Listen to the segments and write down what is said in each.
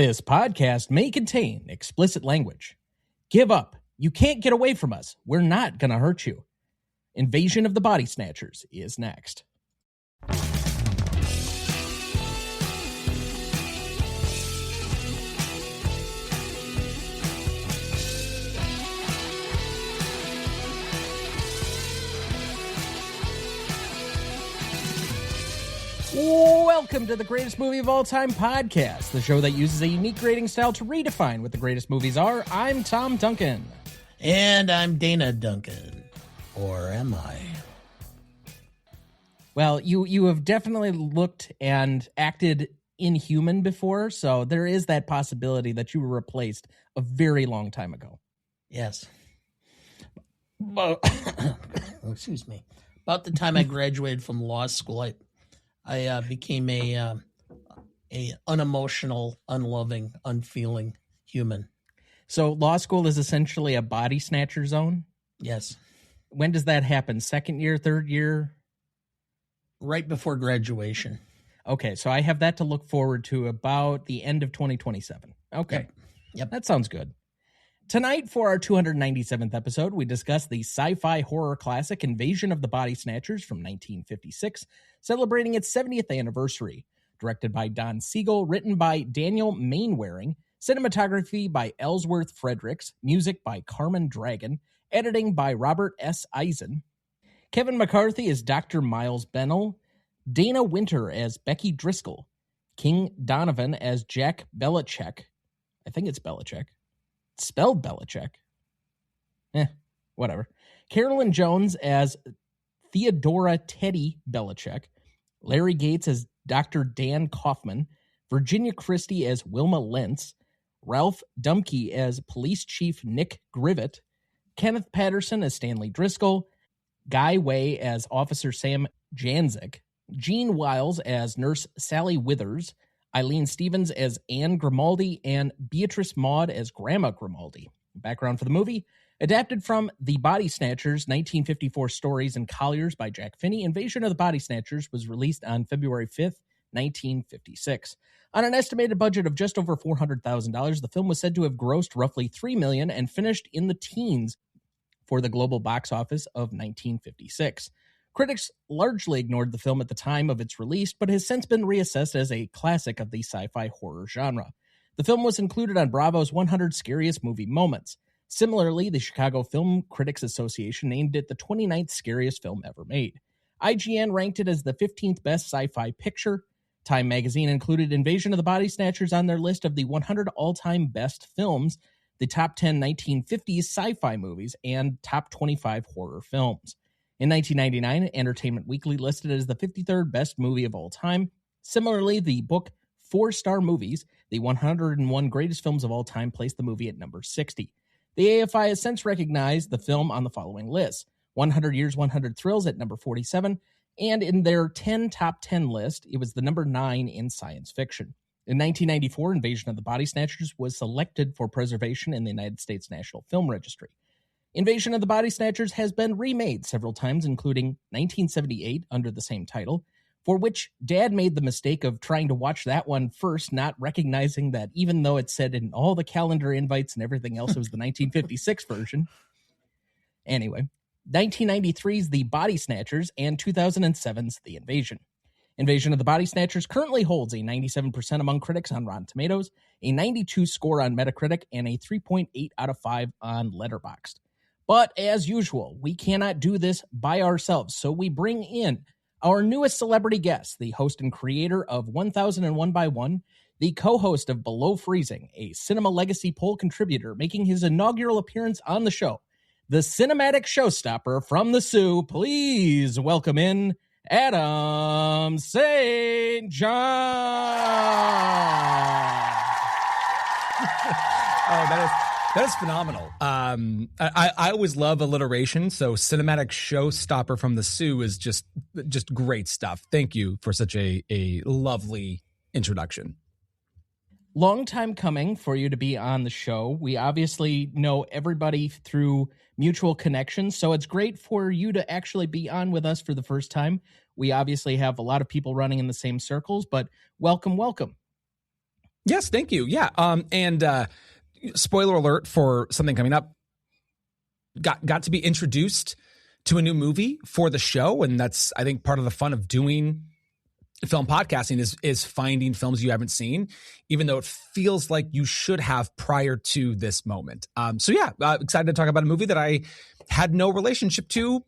This podcast may contain explicit language. Give up. You can't get away from us. We're not going to hurt you. Invasion of the Body Snatchers is next. Welcome to the Greatest Movie of All Time podcast, the show that uses a unique grading style to redefine what the greatest movies are. I'm Tom Duncan. And I'm Dana Duncan. Or am I? Well, you have definitely looked and acted inhuman before, so there is that possibility that you were replaced a very long time ago. Yes. Excuse me. About the time I graduated from law school, I became a unemotional, unloving, unfeeling human. So law school is essentially a body snatcher zone? Yes. When does that happen? Second year, third year? Right before graduation. Okay, so I have that to look forward to about the end of 2027. Okay. Yep. That sounds good. Tonight, for our 297th episode, we discuss the sci-fi horror classic Invasion of the Body Snatchers from 1956, celebrating its 70th anniversary. Directed by Don Siegel, written by Daniel Mainwaring, cinematography by Ellsworth Fredericks, music by Carmen Dragon, editing by Robert S. Eisen. Kevin McCarthy as Dr. Miles Bennell, Dana Winter as Becky Driscoll, King Donovan as Jack Belichick. I think it's Belichick. It's spelled Belichick. Whatever. Carolyn Jones as Theodora Teddy Belichick, Larry Gates as Dr. Dan Kaufman, Virginia Christie as Wilma Lentz, Ralph Dumke as Police Chief Nick Grivet, Kenneth Patterson as Stanley Driscoll, Guy Way as Officer Sam Janzik, Gene Wiles as Nurse Sally Withers, Eileen Stevens as Anne Grimaldi, and Beatrice Maud as Grandma Grimaldi. Background for the movie: adapted from The Body Snatchers, 1954 Stories and Colliers by Jack Finney, Invasion of the Body Snatchers was released on February 5th, 1956. On an estimated budget of just over $400,000, the film was said to have grossed roughly $3 million and finished in the teens for the global box office of 1956. Critics largely ignored the film at the time of its release, but has since been reassessed as a classic of the sci-fi horror genre. The film was included on Bravo's 100 Scariest Movie Moments. Similarly, the Chicago Film Critics Association named it the 29th scariest film ever made. IGN ranked it as the 15th best sci-fi picture. Time magazine included Invasion of the Body Snatchers on their list of the 100 all-time best films, the top 10 1950s sci-fi movies, and top 25 horror films. In 1999, Entertainment Weekly listed it as the 53rd best movie of all time. Similarly, the book 4-Star Movies, the 101 greatest films of all time, placed the movie at number 60. The AFI has since recognized the film on the following lists: 100 Years, 100 Thrills at number 47, and in their 10 top 10 list, it was the number 9 in science fiction. In 1994, Invasion of the Body Snatchers was selected for preservation in the United States National Film Registry. Invasion of the Body Snatchers has been remade several times, including 1978 under the same title, for which Dad made the mistake of trying to watch that one first, not recognizing that even though it said in all the calendar invites and everything else, it was the 1956 version. Anyway, 1993's The Body Snatchers and 2007's The Invasion. Invasion of the Body Snatchers currently holds a 97% among critics on Rotten Tomatoes, a 92 score on Metacritic, and a 3.8 out of 5 on Letterboxd. But as usual, we cannot do this by ourselves, so we bring in our newest celebrity guest, the host and creator of 1001 by 1, the co-host of Below Freezing, a Cinema Legacy poll contributor making his inaugural appearance on the show, the cinematic showstopper from the Sioux. Please welcome in Adam St. John. That is phenomenal. I always love alliteration, so cinematic showstopper from the Sioux is just great stuff. Thank you for such a lovely introduction. Long time coming for you to be on the show. We obviously know everybody through mutual connections, so it's great for you to actually be on with us for the first time. We obviously have a lot of people running in the same circles, but welcome. Yes, thank you. Yeah. And spoiler alert for something coming up. Got to be introduced to a new movie for the show, and that's, I think, part of the fun of doing film podcasting is finding films you haven't seen, even though it feels like you should have prior to this moment. So yeah, excited to talk about a movie that I had no relationship to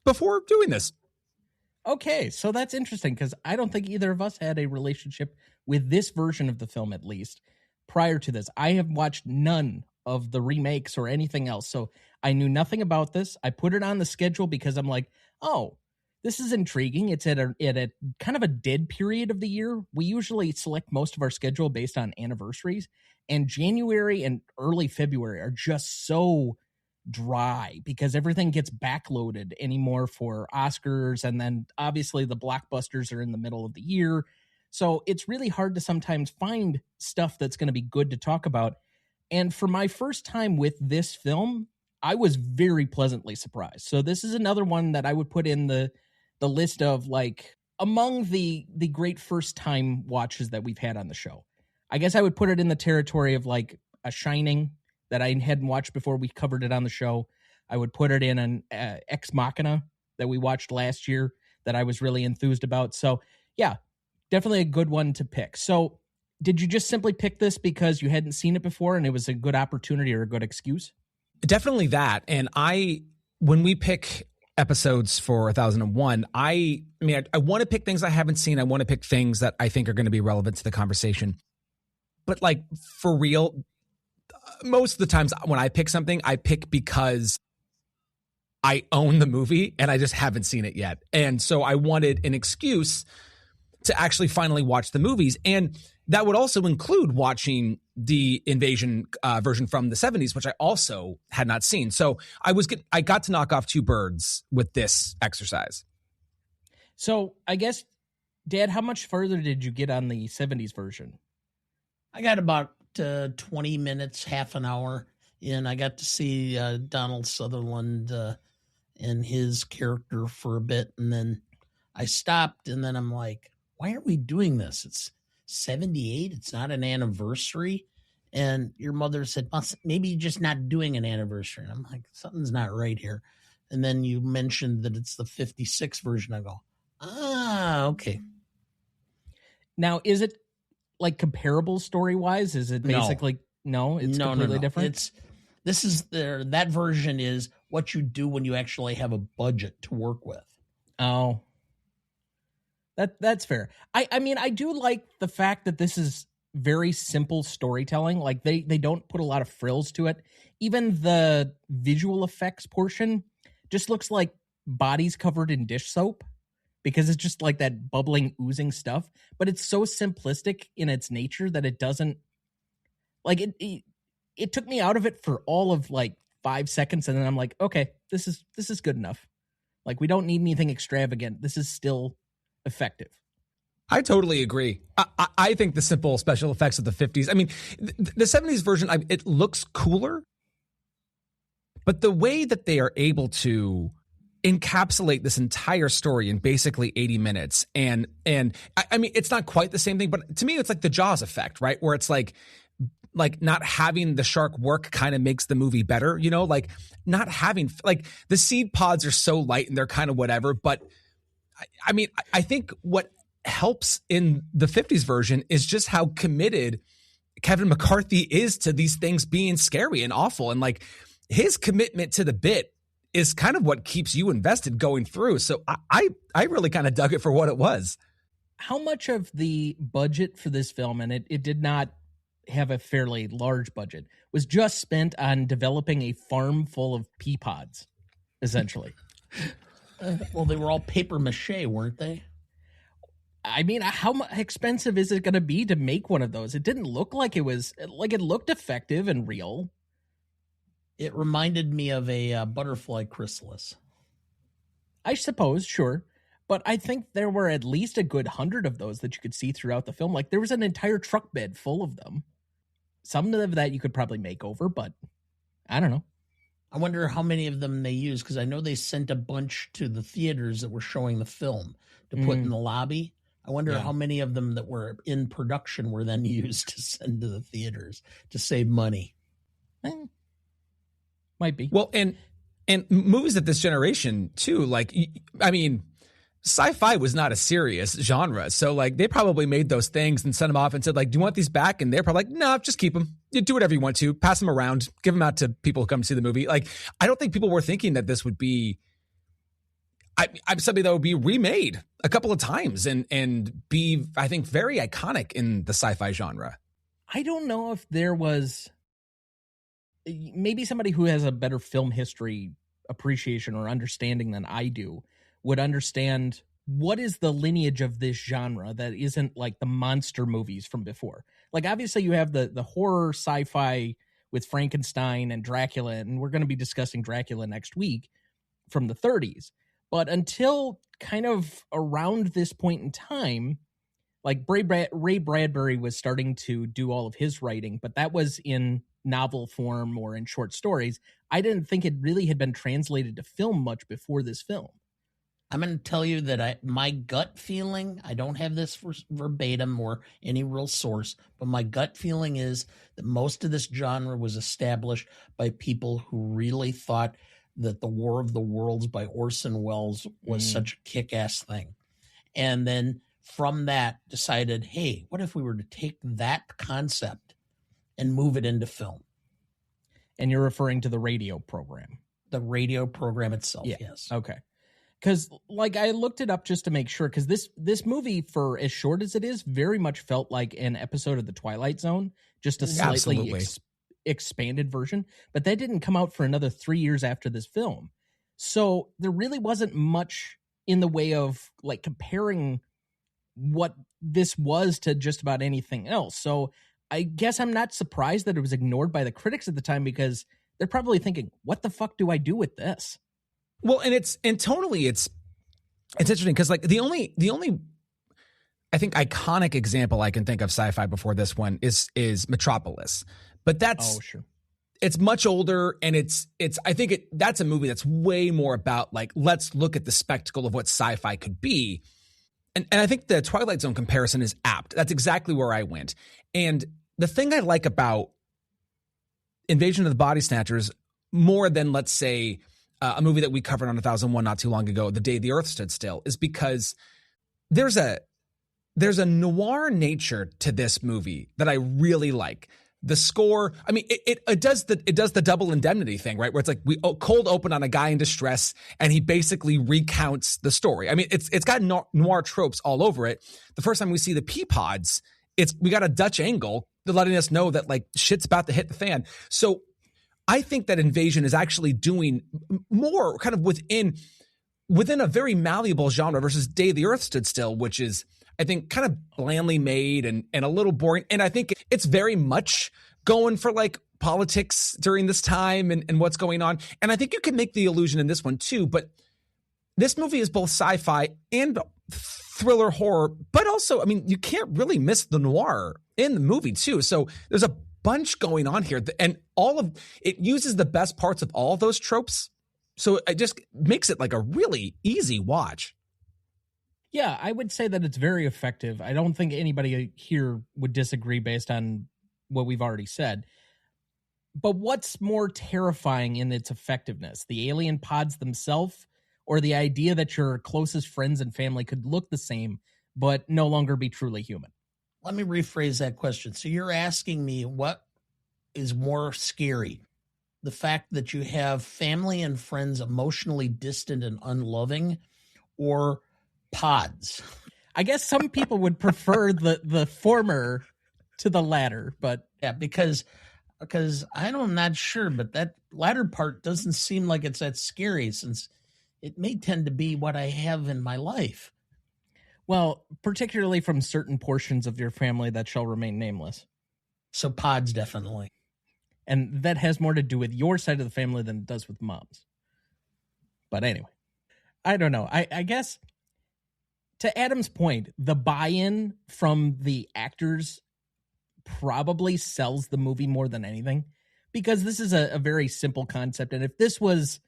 before doing this. Okay, so that's interesting because I don't think either of us had a relationship with this version of the film, at least prior to this. I have watched none of the remakes or anything else, so I knew nothing about this. I put it on the schedule because I'm like, oh, this is intriguing. It's at a kind of a dead period of the year. We usually select most of our schedule based on anniversaries, and January and early February are just so dry because everything gets backloaded anymore for Oscars, and then obviously the blockbusters are in the middle of the year. So it's really hard to sometimes find stuff that's going to be good to talk about. And for my first time with this film, I was very pleasantly surprised. So this is another one that I would put in the list of like among the great first time watches that we've had on the show. I guess I would put it in the territory of like a Shining that I hadn't watched before we covered it on the show. I would put it in an Ex Machina that we watched last year that I was really enthused about. So yeah, definitely a good one to pick. So did you just simply pick this because you hadn't seen it before and it was a good opportunity or a good excuse? Definitely that. And when we pick episodes for 1001, I want to pick things I haven't seen. I want to pick things that I think are going to be relevant to the conversation. But like for real, most of the times when I pick something, I pick because I own the movie and I just haven't seen it yet. And so I wanted an excuse to actually finally watch the movies. And that would also include watching the Invasion version from the 70s, which I also had not seen. So I got to knock off two birds with this exercise. So I guess, Dad, how much further did you get on the 70s version? I got about 20 minutes, half an hour in. I got to see Donald Sutherland and his character for a bit. And then I stopped and then I'm like, why are we doing this? It's 78. It's not an anniversary. And your mother said, well, maybe you're just not doing an anniversary. And I'm like, something's not right here. And then you mentioned that it's the 56 version. I go, okay. Now, is it like comparable story wise? Is it basically no? It's completely different. That version is what you do when you actually have a budget to work with. Oh, that's fair. I mean, I do like the fact that this is very simple storytelling. Like they don't put a lot of frills to it. Even the visual effects portion just looks like bodies covered in dish soap because it's just like that bubbling, oozing stuff. But it's so simplistic in its nature that it doesn't like it took me out of it for all of like 5 seconds, and then I'm like, okay, this is good enough. Like we don't need anything extravagant. This is still effective. I totally agree. I think the simple special effects of the 50s, I mean, the 70s version, it looks cooler, but the way that they are able to encapsulate this entire story in basically 80 minutes. And I mean, it's not quite the same thing, but to me, it's like the Jaws effect, right? Where it's like not having the shark work kind of makes the movie better, you know, like not having, like the seed pods are so light and they're kind of whatever, but I mean, I think what helps in the 50s version is just how committed Kevin McCarthy is to these things being scary and awful. And like his commitment to the bit is kind of what keeps you invested going through. So I really kind of dug it for what it was. How much of the budget for this film, and it did not have a fairly large budget, was just spent on developing a farm full of pea pods, essentially? Well, they were all paper mache, weren't they? I mean, how expensive is it going to be to make one of those? It didn't look like it was, like it looked effective and real. It reminded me of a butterfly chrysalis. I suppose, sure. But I think there were at least a good 100 of those that you could see throughout the film. Like there was an entire truck bed full of them. Some of that you could probably make over, but I don't know. I wonder how many of them they used, because I know they sent a bunch to the theaters that were showing the film to put in the lobby. I wonder how many of them that were in production were then used to send to the theaters to save money. Might be. Well, and movies of this generation too, like, I mean, sci-fi was not a serious genre. So like they probably made those things and sent them off and said like, do you want these back? And they're probably like, no, just keep them. You do whatever you want to, pass them around, give them out to people who come see the movie. Like, I don't think people were thinking that this would be I'm something that would be remade a couple of times and be, I think, very iconic in the sci-fi genre. I don't know if there was maybe somebody who has a better film history appreciation or understanding than I do would understand what is the lineage of this genre that isn't like the monster movies from before. Like, obviously you have the horror sci-fi with Frankenstein and Dracula, and we're going to be discussing Dracula next week from the 30s. But until kind of around this point in time, like Ray Bradbury was starting to do all of his writing, but that was in novel form or in short stories. I didn't think it really had been translated to film much before this film. I'm going to tell you that my gut feeling, I don't have this verbatim or any real source, but my gut feeling is that most of this genre was established by people who really thought that The War of the Worlds by Orson Welles was such a kick-ass thing. And then from that decided, hey, what if we were to take that concept and move it into film? And you're referring to the radio program. The radio program itself, yes. Okay. Because, like, I looked it up just to make sure, because this movie, for as short as it is, very much felt like an episode of The Twilight Zone, just a slightly expanded version. But that didn't come out for another 3 years after this film. So there really wasn't much in the way of, like, comparing what this was to just about anything else. So I guess I'm not surprised that it was ignored by the critics at the time, because they're probably thinking, what the fuck do I do with this? Well, and tonally it's interesting because like the only I think iconic example I can think of sci-fi before this one is Metropolis, but that's it's much older, and I think that's a movie that's way more about like, let's look at the spectacle of what sci-fi could be, and I think the Twilight Zone comparison is apt. That's exactly where I went, and the thing I like about Invasion of the Body Snatchers more than, let's say, a movie that we covered on 1001 not too long ago, The Day the Earth Stood Still, is because there's a noir nature to this movie that I really like. The score, I mean, it does the double indemnity thing, right? Where it's like we cold open on a guy in distress and he basically recounts the story. I mean, it's got noir tropes all over it. The first time we see the pea pods, we got a Dutch angle letting us know that like shit's about to hit the fan. So I think that Invasion is actually doing more kind of within a very malleable genre versus Day the Earth Stood Still, which is, I think, kind of blandly made and a little boring. And I think it's very much going for like politics during this time and what's going on. And I think you can make the illusion in this one too. But this movie is both sci-fi and thriller horror, but also, I mean, you can't really miss the noir in the movie too. So there's a bunch going on here, and all of it uses the best parts of all of those tropes, so it just makes it like a really easy watch. Yeah, I would say that it's very effective. I don't think anybody here would disagree based on what we've already said. But what's more terrifying in its effectiveness, the alien pods themselves, or the idea that your closest friends and family could look the same but no longer be truly human? Let me rephrase that question. So you're asking me what is more scary? The fact that you have family and friends emotionally distant and unloving, or pods? I guess some people would prefer the former to the latter, but yeah, because I'm not sure, but that latter part doesn't seem like it's that scary, since it may tend to be what I have in my life. Well, particularly from certain portions of your family that shall remain nameless. So pods, definitely. And that has more to do with your side of the family than it does with mom's. But anyway, I don't know. I guess, to Adam's point, the buy-in from the actors probably sells the movie more than anything, because this is a very simple concept. And if this was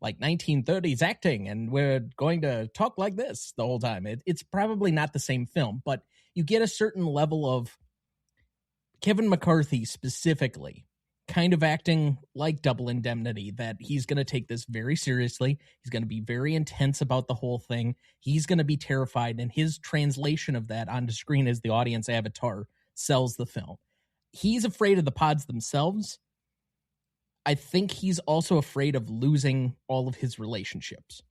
like 1930s acting and we're going to talk like this the whole time. It's probably not the same film, but you get a certain level of Kevin McCarthy specifically kind of acting like Double Indemnity, that he's going to take this very seriously. He's going to be very intense about the whole thing. He's going to be terrified, and his translation of that onto screen as the audience avatar sells the film. He's afraid of the pods themselves. I think he's also afraid of losing all of his relationships.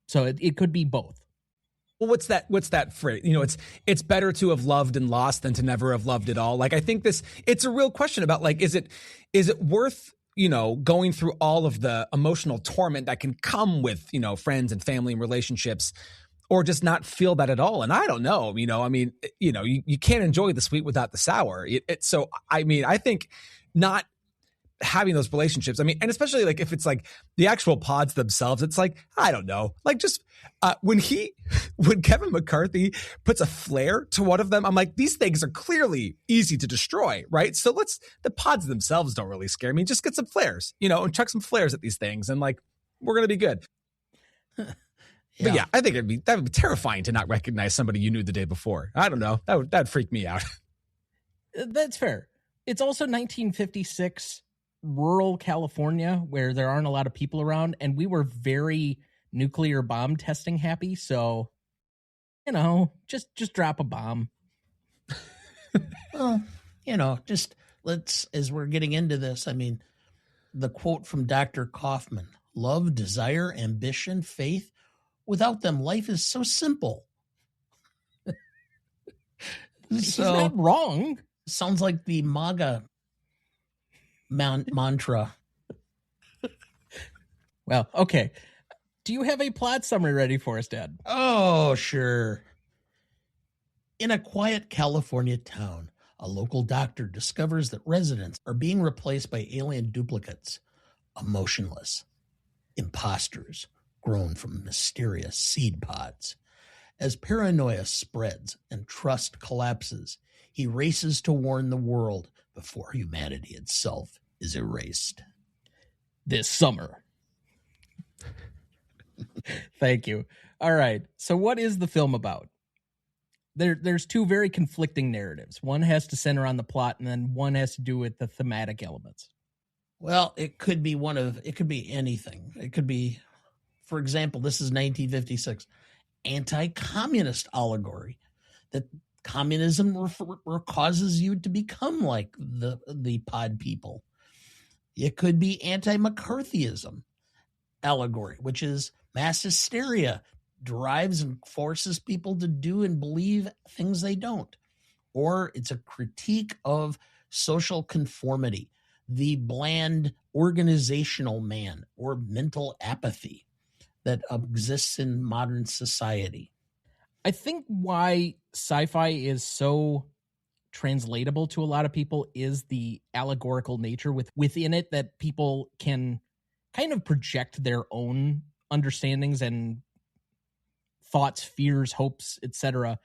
So it could be both. Well, what's that phrase? You know, it's better to have loved and lost than to never have loved at all. Like, I think it's a real question about, like, is it worth, you know, going through all of the emotional torment that can come with, you know, friends and family and relationships, or just not feel that at all? And I don't know, you know, I mean, you know, you can't enjoy the sweet without the sour. So, I mean, I think not having those relationships, I mean, and especially like if it's like the actual pods themselves, it's like, I don't know, like just when Kevin McCarthy puts a flare to one of them, I'm like, these things are clearly easy to destroy, right? So the pods themselves don't really scare me. Just get some flares, you know, and chuck some flares at these things, and like, we're going to be good. Yeah. But yeah, I think that would be terrifying to not recognize somebody you knew the day before. I don't know. That'd freak me out. That's fair. It's also 1956 rural California, where there aren't a lot of people around, and we were very nuclear bomb testing happy. So, you know, just drop a bomb. Well, you know, just as we're getting into this, I mean, the quote from Dr. Kaufman: love, desire, ambition, faith. Without them, life is so simple. He's not wrong. Sounds like the MAGA mantra. Well, okay. Do you have a plot summary ready for us, Dad? Oh, sure. In a quiet California town, a local doctor discovers that residents are being replaced by alien duplicates, emotionless impostors grown from mysterious seed pods. As paranoia spreads and trust collapses, he races to warn the world before humanity itself is erased. This summer. Thank you. All right. So what is the film about? There's two very conflicting narratives. One has to center on the plot, and then one has to do with the thematic elements. Well, it could be anything. It could be, for example, this is 1956, anti-communist allegory, that communism causes you to become like the pod people. It could be anti-McCarthyism allegory, which is mass hysteria drives and forces people to do and believe things they don't. Or it's a critique of social conformity, the bland organizational man, or mental apathy that exists in modern society. I think why sci-fi is so translatable to a lot of people is the allegorical nature within it, that people can kind of project their own understandings and thoughts, fears, hopes, etc.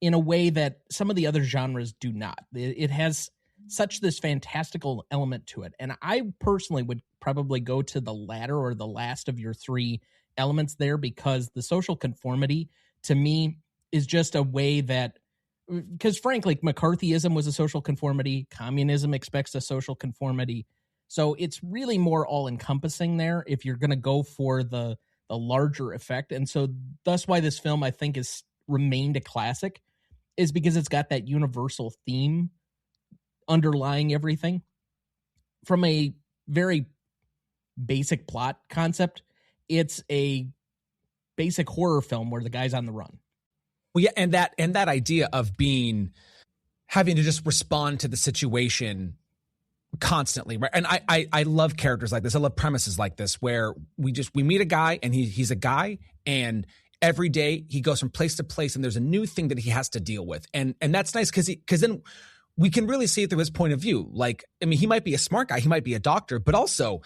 in a way that some of the other genres do not. It has such this fantastical element to it. And I personally would probably go to the latter or the last of your three elements there, because the social conformity to me is just a way that, because frankly, McCarthyism was a social conformity, communism expects a social conformity. So it's really more all encompassing there if you're going to go for the larger effect. And so that's why this film, I think, has remained a classic, is because it's got that universal theme underlying everything. From a very basic plot concept, it's a basic horror film where the guy's on the run. Well, yeah, and that idea of having to just respond to the situation constantly, right? And I love characters like this. I love premises like this, where we meet a guy, and he's a guy, and every day he goes from place to place, and there's a new thing that he has to deal with, and that's nice because then we can really see it through his point of view. Like, I mean, he might be a smart guy, he might be a doctor, but also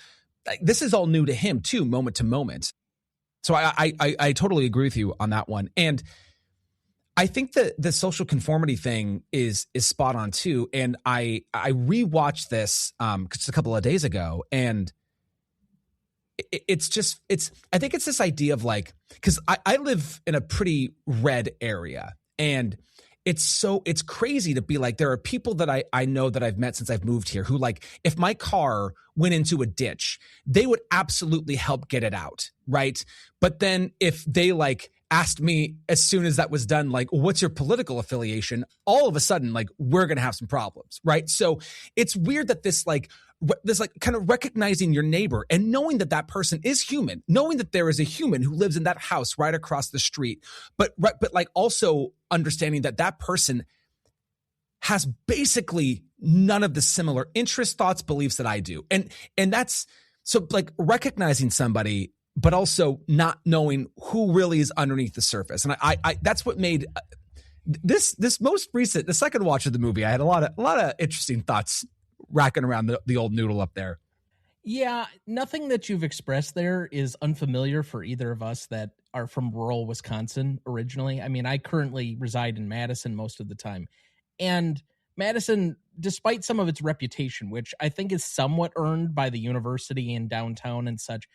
this is all new to him too, moment to moment. So I totally agree with you on that one. And I think that the social conformity thing is spot on too. And I rewatched this just a couple of days ago, and I think it's this idea of like, because I live in a pretty red area, and it's crazy to be like, there are people that I know that I've met since I've moved here who, like, if my car went into a ditch, they would absolutely help get it out, right? But then if they like asked me as soon as that was done, like, what's your political affiliation? All of a sudden, like, we're going to have some problems, right? So it's weird that this kind of recognizing your neighbor and knowing that that person is human, knowing that there is a human who lives in that house right across the street, but like also understanding that that person has basically none of the similar interests, thoughts, beliefs that I do. And that's so, like, recognizing somebody, but also not knowing who really is underneath the surface. And I that's what made this most recent, the second watch of the movie, I had a lot of interesting thoughts racking around the old noodle up there. Yeah, nothing that you've expressed there is unfamiliar for either of us that are from rural Wisconsin originally. I mean, I currently reside in Madison most of the time. And Madison, despite some of its reputation, which I think is somewhat earned by the university and downtown and such,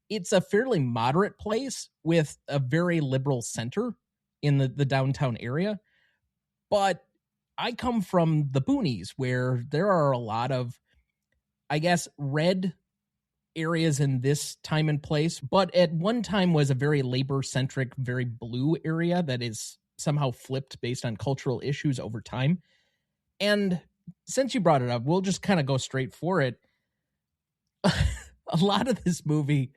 it's a fairly moderate place with a very liberal center in the downtown area. But I come from the boonies, where there are a lot of, I guess, red areas in this time and place, but at one time was a very labor-centric, very blue area that is somehow flipped based on cultural issues over time. And since you brought it up, we'll just kind of go straight for it. A lot of this movie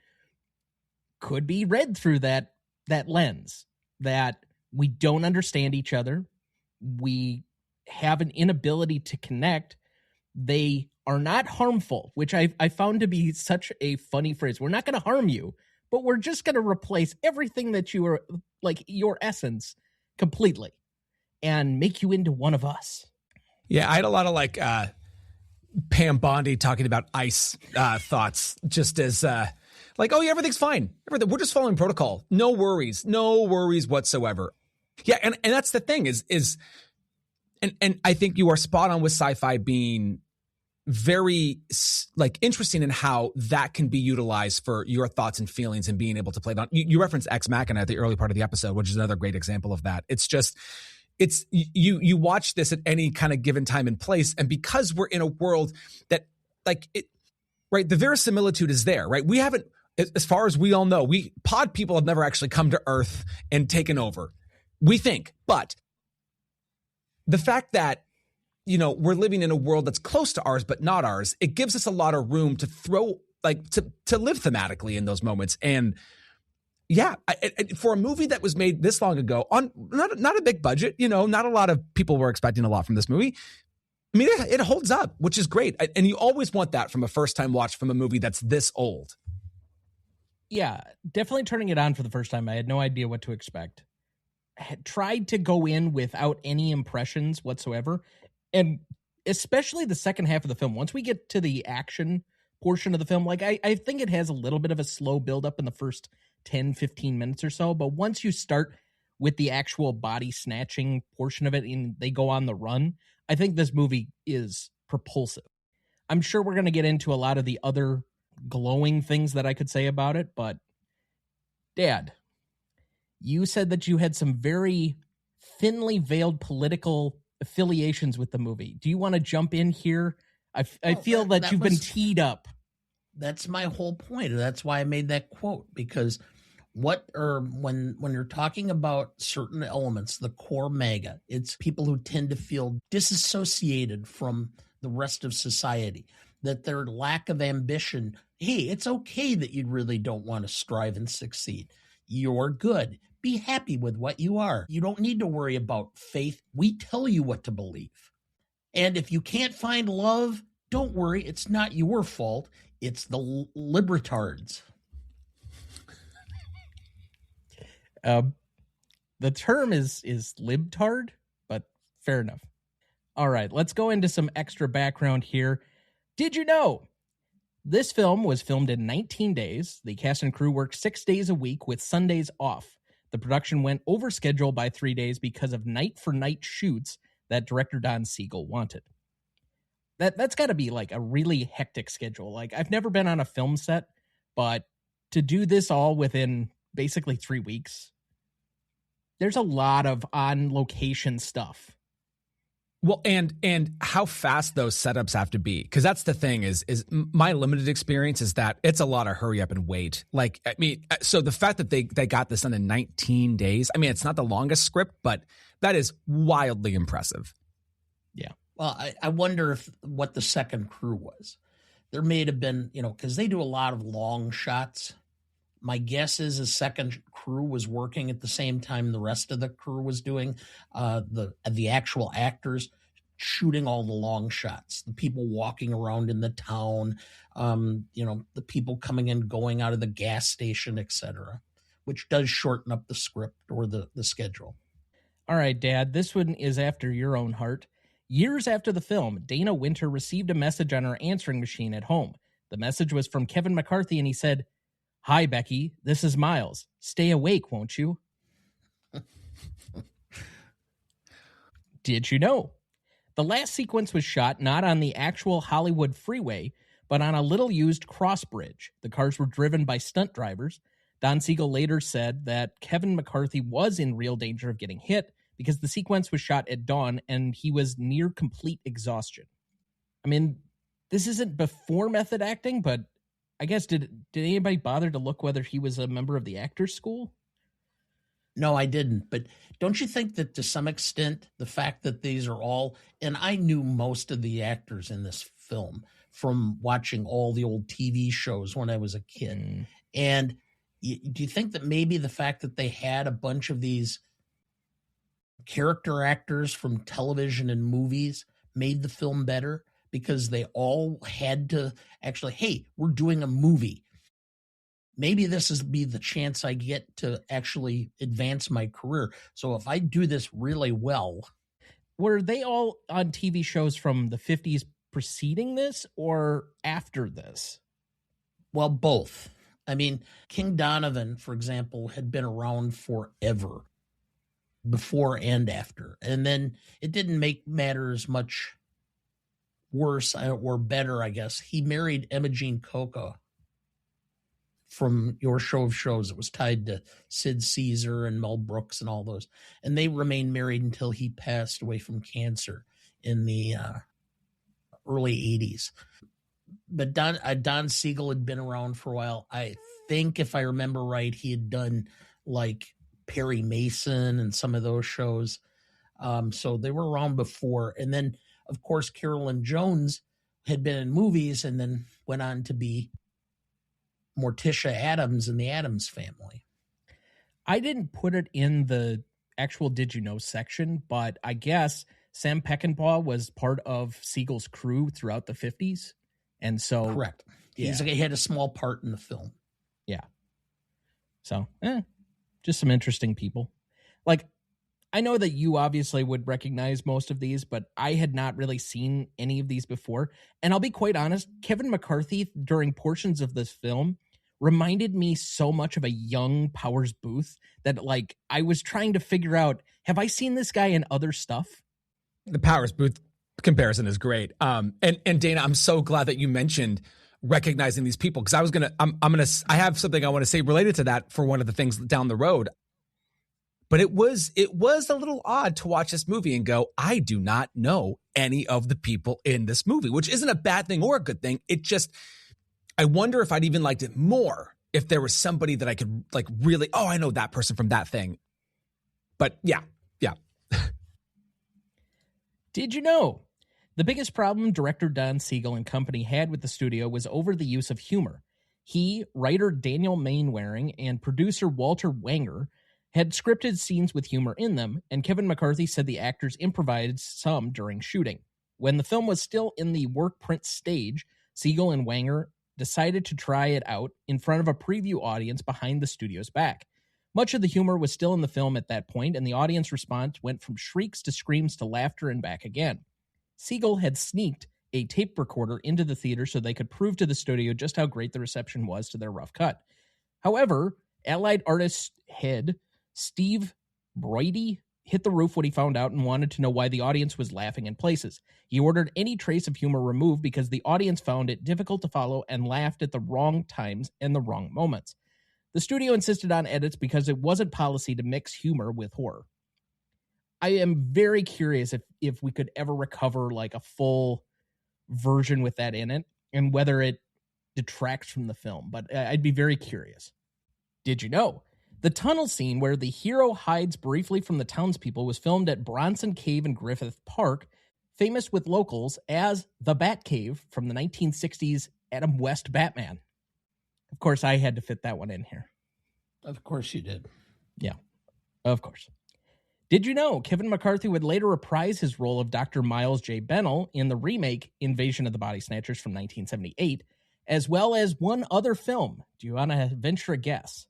could be read through that lens, that we don't understand each other. We have an inability to connect. They are not harmful, which I found to be such a funny phrase. We're not going to harm you, but we're just going to replace everything that you are, like, your essence completely, and make you into one of us. Yeah, I had a lot of like Pam Bondi talking about ICE thoughts, just as like, oh yeah, everything's fine. We're just following protocol. No worries whatsoever. Yeah, and that's the thing is and I think you are spot on with sci-fi being very like interesting in how that can be utilized for your thoughts and feelings and being able to play it on. You referenced Ex Machina at the early part of the episode, which is another great example of that. It's you watch this at any kind of given time and place, and because we're in a world that, like, it, right, the verisimilitude is there, right? We haven't, as far as we all know, pod people have never actually come to Earth and taken over, we think. But the fact that, you know, we're living in a world that's close to ours but not ours, it gives us a lot of room to throw, like, to live thematically in those moments. And yeah, for a movie that was made this long ago on not a big budget, you know, not a lot of people were expecting a lot from this movie. I mean, it holds up, which is great. And you always want that from a first-time watch from a movie that's this old. Yeah, definitely turning it on for the first time, I had no idea what to expect. I had tried to go in without any impressions whatsoever. And especially the second half of the film, once we get to the action portion of the film, like, I think it has a little bit of a slow buildup in the first 10, 15 minutes or so. But once you start with the actual body snatching portion of it and they go on the run, I think this movie is propulsive. I'm sure we're going to get into a lot of the other glowing things that I could say about it, but Dad, you said that you had some very thinly veiled political affiliations with the movie. Do you want to jump in here? I feel that you've been teed up. That's my whole point. That's why I made that quote, because when you're talking about certain elements, the core MAGA, it's people who tend to feel disassociated from the rest of society, that their lack of ambition. Hey, it's okay that you really don't want to strive and succeed. You're good. Be happy with what you are. You don't need to worry about faith. We tell you what to believe. And if you can't find love, don't worry. It's not your fault. It's the libertards. The term is libtard, but fair enough. All right, let's go into some extra background here. Did you know this film was filmed in 19 days? The cast and crew worked 6 days a week with Sundays off. The production went over schedule by 3 days because of night-for-night shoots that director Don Siegel wanted. That's got to be like a really hectic schedule. Like, I've never been on a film set, but to do this all within basically 3 weeks, there's a lot of on-location stuff. Well, and how fast those setups have to be, because that's the thing is my limited experience is that it's a lot of hurry up and wait. Like, I mean, so the fact that they got this done in 19 days, I mean, it's not the longest script, but that is wildly impressive. Yeah. Well, I wonder what the second crew was. There may have been, because they do a lot of long shots. My guess is a second crew was working at the same time the rest of the crew was doing the actual actors shooting all the long shots, the people walking around in the town, the people coming and going out of the gas station, etc., which does shorten up the script or the schedule. All right, Dad, this one is after your own heart. Years after the film, Dana Winter received a message on her answering machine at home. The message was from Kevin McCarthy, and he said, "Hi, Becky, this is Miles. Stay awake, won't you?" Did you know? The last sequence was shot not on the actual Hollywood freeway, but on a little-used cross bridge. The cars were driven by stunt drivers. Don Siegel later said that Kevin McCarthy was in real danger of getting hit because the sequence was shot at dawn and he was near complete exhaustion. I mean, this isn't before method acting, but I guess did anybody bother to look whether he was a member of the actors school? No, I didn't. But don't you think that to some extent, the fact that these are all, and I knew most of the actors in this film from watching all the old TV shows when I was a kid. And do you think that maybe the fact that they had a bunch of these character actors from television and movies made the film better? Because they all had to actually, hey, we're doing a movie. Maybe this is be the chance I get to actually advance my career. So if I do this really well. Were they all on TV shows from the 50s preceding this or after this? Well, both. I mean, King Donovan, for example, had been around forever, before and after. And then it didn't make matters much worse or better, I guess. He married Emma Jean Coca from Your Show of Shows. It was tied to Sid Caesar and Mel Brooks and all those. And they remained married until he passed away from cancer in the early 80s. But Don Siegel had been around for a while. I think, if I remember right, he had done like Perry Mason and some of those shows. So they were around before. And then, of course, Carolyn Jones had been in movies and then went on to be Morticia Addams in the Addams Family. I didn't put it in the actual Did You Know section, but I guess Sam Peckinpah was part of Siegel's crew throughout the 50s. And so... Correct. Yeah. He had a small part in the film. Yeah. So, just some interesting people. Like, I know that you obviously would recognize most of these, but I had not really seen any of these before. And I'll be quite honest, Kevin McCarthy, during portions of this film, reminded me so much of a young Powers Booth that, like, I was trying to figure out, have I seen this guy in other stuff? The Powers Booth comparison is great. And Dana, I'm so glad that you mentioned recognizing these people, because I have something I want to say related to that for one of the things down the road. But it was a little odd to watch this movie and go, I do not know any of the people in this movie, which isn't a bad thing or a good thing. It just, I wonder if I'd even liked it more if there was somebody that I could like really, oh, I know that person from that thing. But yeah. Did you know? The biggest problem director Don Siegel and company had with the studio was over the use of humor. He, writer Daniel Mainwaring, and producer Walter Wanger had scripted scenes with humor in them, and Kevin McCarthy said the actors improvised some during shooting. When the film was still in the work print stage, Siegel and Wanger decided to try it out in front of a preview audience behind the studio's back. Much of the humor was still in the film at that point, and the audience response went from shrieks to screams to laughter and back again. Siegel had sneaked a tape recorder into the theater so they could prove to the studio just how great the reception was to their rough cut. However, Allied Artists head Steve Broidy hit the roof when he found out and wanted to know why the audience was laughing in places. He ordered any trace of humor removed because the audience found it difficult to follow and laughed at the wrong times and the wrong moments. The studio insisted on edits because it wasn't policy to mix humor with horror. I am very curious if we could ever recover like a full version with that in it and whether it detracts from the film, but I'd be very curious. Did you know? The tunnel scene where the hero hides briefly from the townspeople was filmed at Bronson Cave in Griffith Park, famous with locals as the Bat Cave from the 1960s Adam West Batman. Of course, I had to fit that one in here. Of course you did. Yeah, of course. Did you know Kevin McCarthy would later reprise his role of Dr. Miles J. Bennell in the remake Invasion of the Body Snatchers from 1978, as well as one other film? Do you want to venture a guess?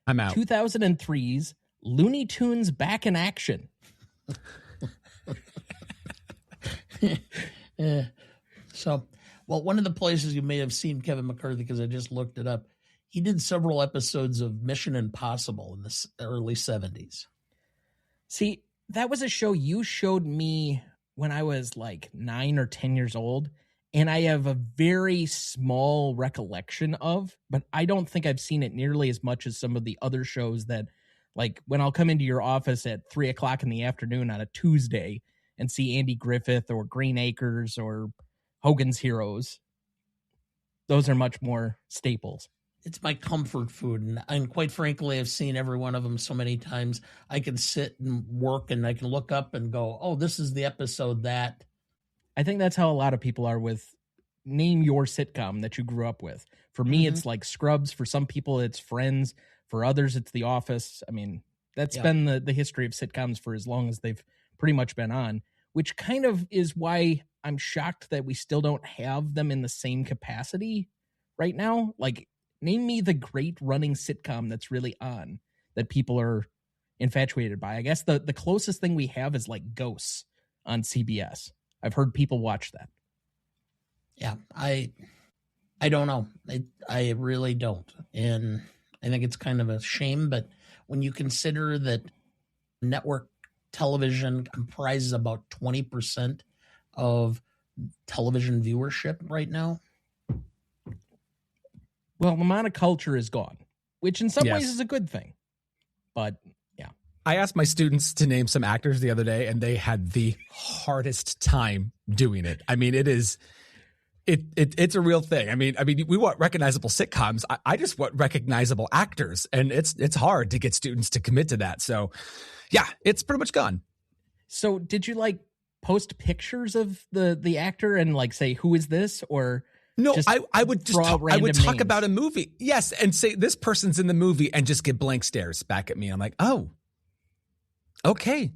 I'm out. 2003's Looney Tunes Back in Action. So, well, one of the places you may have seen Kevin McCarthy, because I just looked it up, he did several episodes of Mission Impossible in the early 70s. See, that was a show you showed me when I was like 9 or 10 years old, and I have a very small recollection of, but I don't think I've seen it nearly as much as some of the other shows that, like, when I'll come into your office at 3 o'clock in the afternoon on a Tuesday and see Andy Griffith or Green Acres or Hogan's Heroes. Those are much more staples. It's my comfort food, and quite frankly, I've seen every one of them so many times. I can sit and work, and I can look up and go, oh, this is the episode that... I think that's how a lot of people are with name your sitcom that you grew up with. For me, it's like Scrubs. For some people, it's Friends. For others, it's The Office. I mean, that's been the history of sitcoms for as long as they've pretty much been on, which kind of is why I'm shocked that we still don't have them in the same capacity right now. Like, name me the great running sitcom that's really on that people are infatuated by. I guess the closest thing we have is like Ghosts on CBS. I've heard people watch that. Yeah, I don't know. I really don't. And I think it's kind of a shame, but when you consider that network television comprises about 20% of television viewership right now. Well, the monoculture is gone, which in some ways is a good thing. But yeah. I asked my students to name some actors the other day, and they had the hardest time doing it. I mean, it's a real thing. I mean, we want recognizable sitcoms. I just want recognizable actors, and it's hard to get students to commit to that. So, yeah, it's pretty much gone. So, did you like post pictures of the actor and like say who is this, or no? I would just talk names about a movie, yes, and say this person's in the movie, and just get blank stares back at me. I'm like, oh, okay.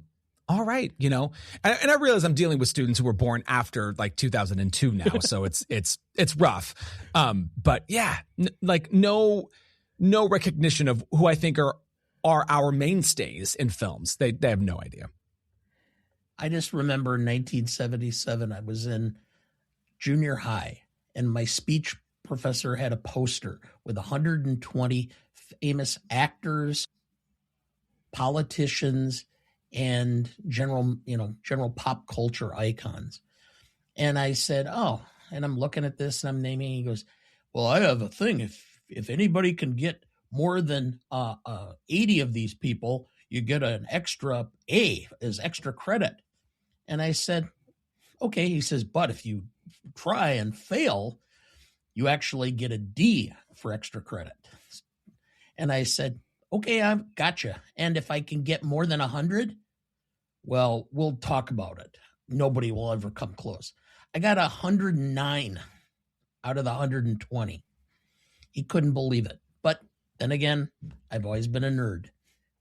All right, you know, and I realize I'm dealing with students who were born after like 2002 now, so it's rough. But yeah, like no recognition of who I think are our mainstays in films. They have no idea. I just remember in 1977, I was in junior high, and my speech professor had a poster with 120 famous actors, politicians, and general pop culture icons. And I said, oh, and I'm looking at this and I'm naming, he goes, well, I have a thing. If anybody can get more than 80 of these people, you get an extra A as extra credit. And I said, okay. He says, but if you try and fail, you actually get a D for extra credit. And I said, okay, I've gotcha. And if I can get more than 100, well, we'll talk about it. Nobody will ever come close. I got 109 out of the 120. He couldn't believe it. But then again, I've always been a nerd.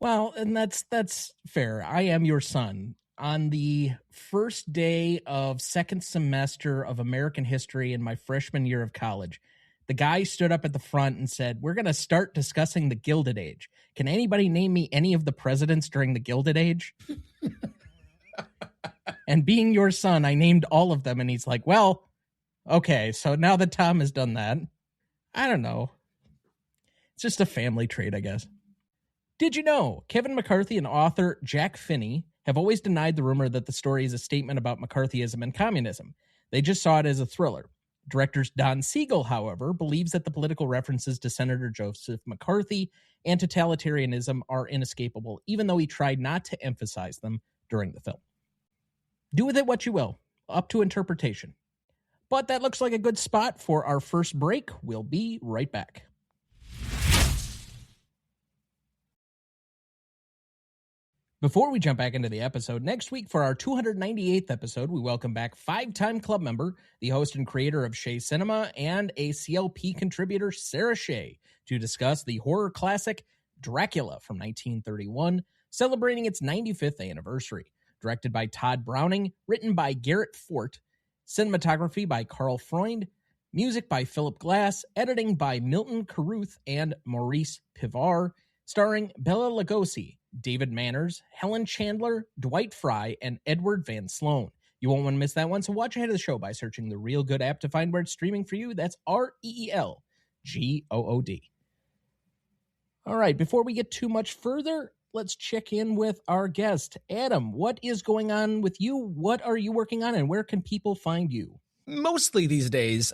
Well, and that's fair. I am your son. On the first day of second semester of American history in my freshman year of college, the guy stood up at the front and said, we're going to start discussing the Gilded Age. Can anybody name me any of the presidents during the Gilded Age? And being your son, I named all of them. And he's like, well, okay, so now that Tom has done that, I don't know. It's just a family trait, I guess. Did you know Kevin McCarthy and author Jack Finney have always denied the rumor that the story is a statement about McCarthyism and communism? They just saw it as a thriller. Director Don Siegel, however, believes that the political references to Senator Joseph McCarthy and totalitarianism are inescapable, even though he tried not to emphasize them during the film. Do with it what you will, up to interpretation. But that looks like a good spot for our first break. We'll be right back. Before we jump back into the episode, next week for our 298th episode, we welcome back 5-time club member, the host and creator of Shea Cinema, and a CLP contributor, Sarah Shea, to discuss the horror classic Dracula from 1931, celebrating its 95th anniversary. Directed by Todd Browning, written by Garrett Fort, cinematography by Carl Freund, music by Philip Glass, editing by Milton Carruth and Maurice Pivar, starring Bela Lugosi, David Manners, Helen Chandler, Dwight Fry, and Edward Van Sloan. You won't want to miss that one, so watch ahead of the show by searching the Real Good app to find where it's streaming for you. That's REELGOOD. All right, before we get too much further, let's check in with our guest. Adam, what is going on with you? What are you working on, and where can people find you? Mostly these days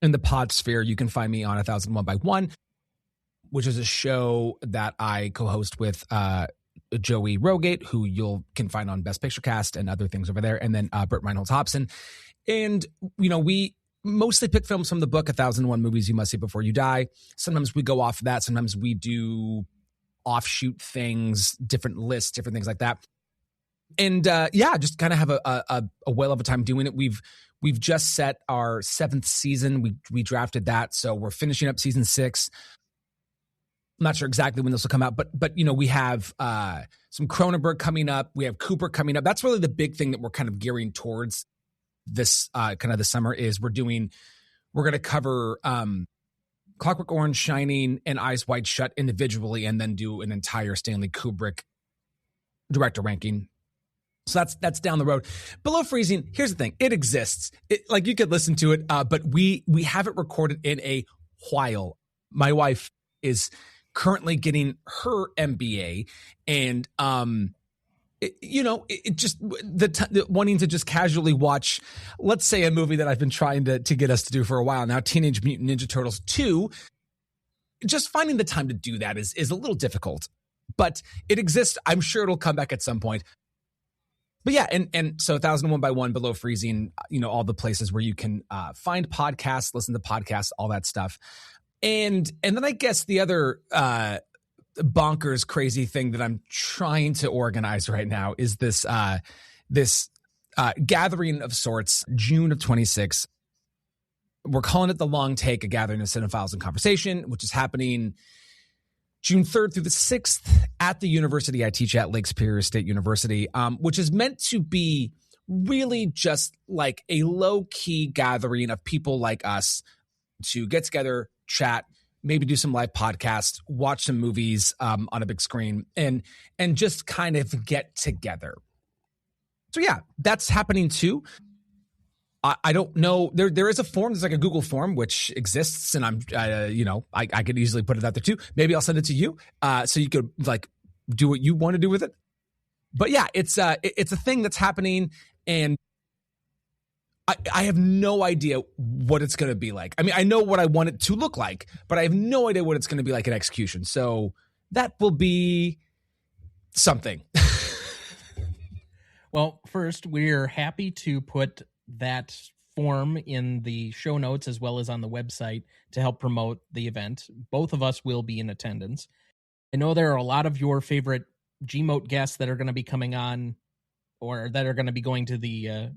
in the pod sphere, you can find me on 1001 by 1, which is a show that I co-host with Joey Rogate, who you can find on Best Picture Cast and other things over there, and then Burt Reynolds Hobson. And, you know, we mostly pick films from the book, 1001 Movies You Must See Before You Die. Sometimes we go off of that. Sometimes we do offshoot things, different lists, different things like that. And just kind of have a whale of a time doing it. We've just set our 7th season. We drafted that, so we're finishing up season 6. I'm not sure exactly when this will come out, but you know, we have some Cronenberg coming up. We have Cooper coming up. That's really the big thing that we're kind of gearing towards this kind of the summer is we're going to cover Clockwork Orange, Shining, and Eyes Wide Shut individually, and then do an entire Stanley Kubrick director ranking. So that's down the road. Below Freezing, here's the thing. It exists. Like you could listen to it, but we haven't recorded in a while. My wife is currently getting her MBA, and wanting to just casually watch, let's say, a movie that I've been trying to get us to do for a while now, Teenage Mutant Ninja Turtles 2. Just finding the time to do that is a little difficult, but it exists. I'm sure it'll come back at some point. But yeah, and so 1001 by 1, Below Freezing, you know, all the places where you can find podcasts, listen to podcasts, all that stuff. And then I guess the other bonkers crazy thing that I'm trying to organize right now is this gathering of sorts, June of 26. We're calling it The Long Take, a gathering of cinephiles in conversation, which is happening June 3rd through the 6th at the university I teach at, Lake Superior State University, which is meant to be really just like a low-key gathering of people like us to get together, chat, maybe do some live podcasts, watch some movies on a big screen, and just kind of get together. So yeah, that's happening too. I don't know. There is a form. There's like a Google form which exists, and I'm I could easily put it out there too. Maybe I'll send it to you so you could like do what you want to do with it. But yeah, it's a thing that's happening, and I have no idea what it's going to be like. I mean, I know what I want it to look like, but I have no idea what it's going to be like in execution. So that will be something. Well, first, we're happy to put that form in the show notes as well as on the website to help promote the event. Both of us will be in attendance. I know there are a lot of your favorite Gmote guests that are going to be coming on, or that are going to be going to the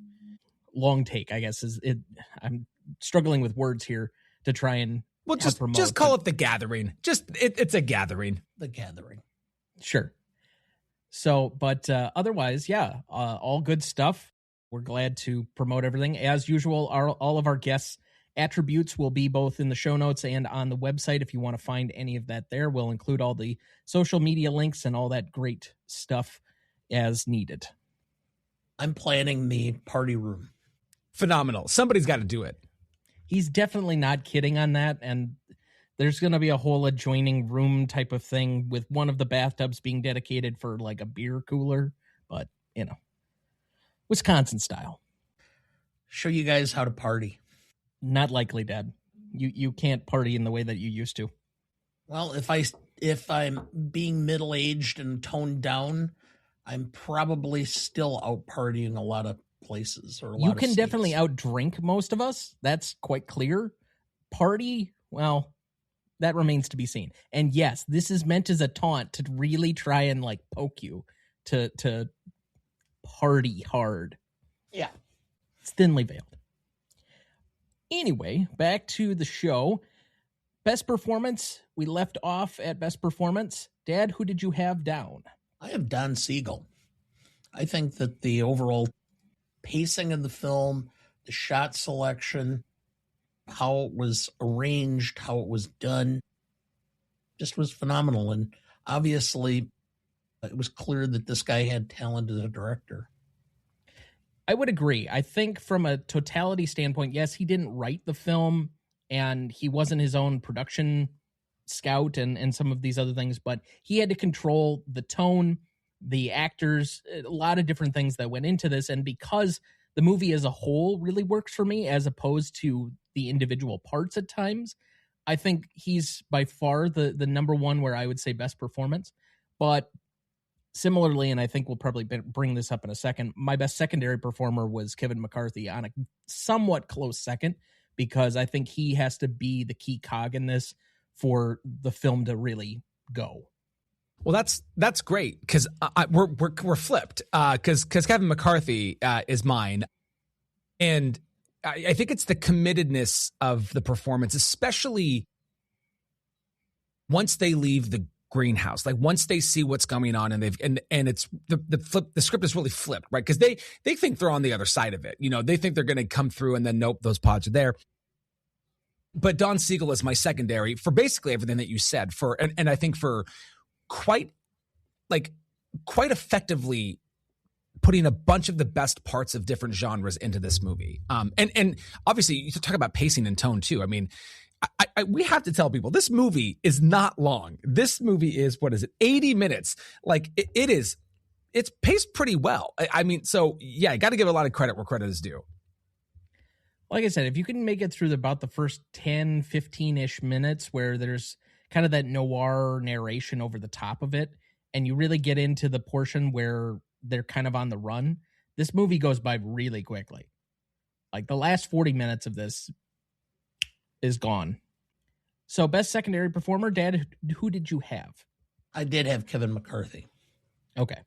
Long Take, I guess is it. I'm struggling with words here to try and promote. Just call it the gathering. It's a gathering. The gathering. Sure. So, but otherwise, yeah, all good stuff. We're glad to promote everything. As usual, all of our guests' attributes will be both in the show notes and on the website. If you want to find any of that there, we'll include all the social media links and all that great stuff as needed. I'm planning the party room. Phenomenal. Somebody's got to do it. He's definitely not kidding on that. And There's going to be a whole adjoining room type of thing with one of the bathtubs being dedicated for like a beer cooler, but Wisconsin style. Show you guys how to party. Not likely, Dad. You can't party in the way that you used to. Well, if I'm being middle-aged and toned down, I'm probably still out partying a lot of places or a lot You of can states. definitely outdrink most of us. That's quite clear. Party, well, that remains to be seen. And yes, this is meant as a taunt to really try and like poke you to party hard. Yeah. It's thinly veiled. Anyway, back to the show. Best performance. We left off at best performance. Dad, who did you have down? I have Don Siegel. I think that the overall pacing of the film, the shot selection, how it was arranged, how it was done, just was phenomenal. And obviously, it was clear that this guy had talent as a director. I would agree. I think from a totality standpoint, yes, he didn't write the film and he wasn't his own production scout and some of these other things, but he had to control the tone, the actors, a lot of different things that went into this. And because the movie as a whole really works for me as opposed to the individual parts at times, I think he's by far the number one where I would say best performance. But similarly, and I think we'll probably bring this up in a second, my best secondary performer was Kevin McCarthy on a somewhat close second, because I think he has to be the key cog in this for the film to really go. Well, that's great, because we're flipped, because Kevin McCarthy is mine, and I think it's the committedness of the performance, especially once they leave the greenhouse, like once they see what's going on, and it's the script is really flipped, right? Because they think they're on the other side of it, they think they're going to come through, and then nope, those pods are there. But Don Siegel is my secondary for basically everything that you said, and I think for quite effectively putting a bunch of the best parts of different genres into this movie. And obviously you talk about pacing and tone too. I mean, we have to tell people this movie is not long. This movie is, 80 minutes. Like it's paced pretty well. I mean, so yeah, I got to give a lot of credit where credit is due. Like I said, if you can make it through about the first 10, 15-ish minutes where there's kind of that noir narration over the top of it, and you really get into the portion where they're kind of on the run, this movie goes by really quickly. Like the last 40 minutes of this is gone. So best secondary performer, Dad, who did you have? I did have Kevin McCarthy. Okay.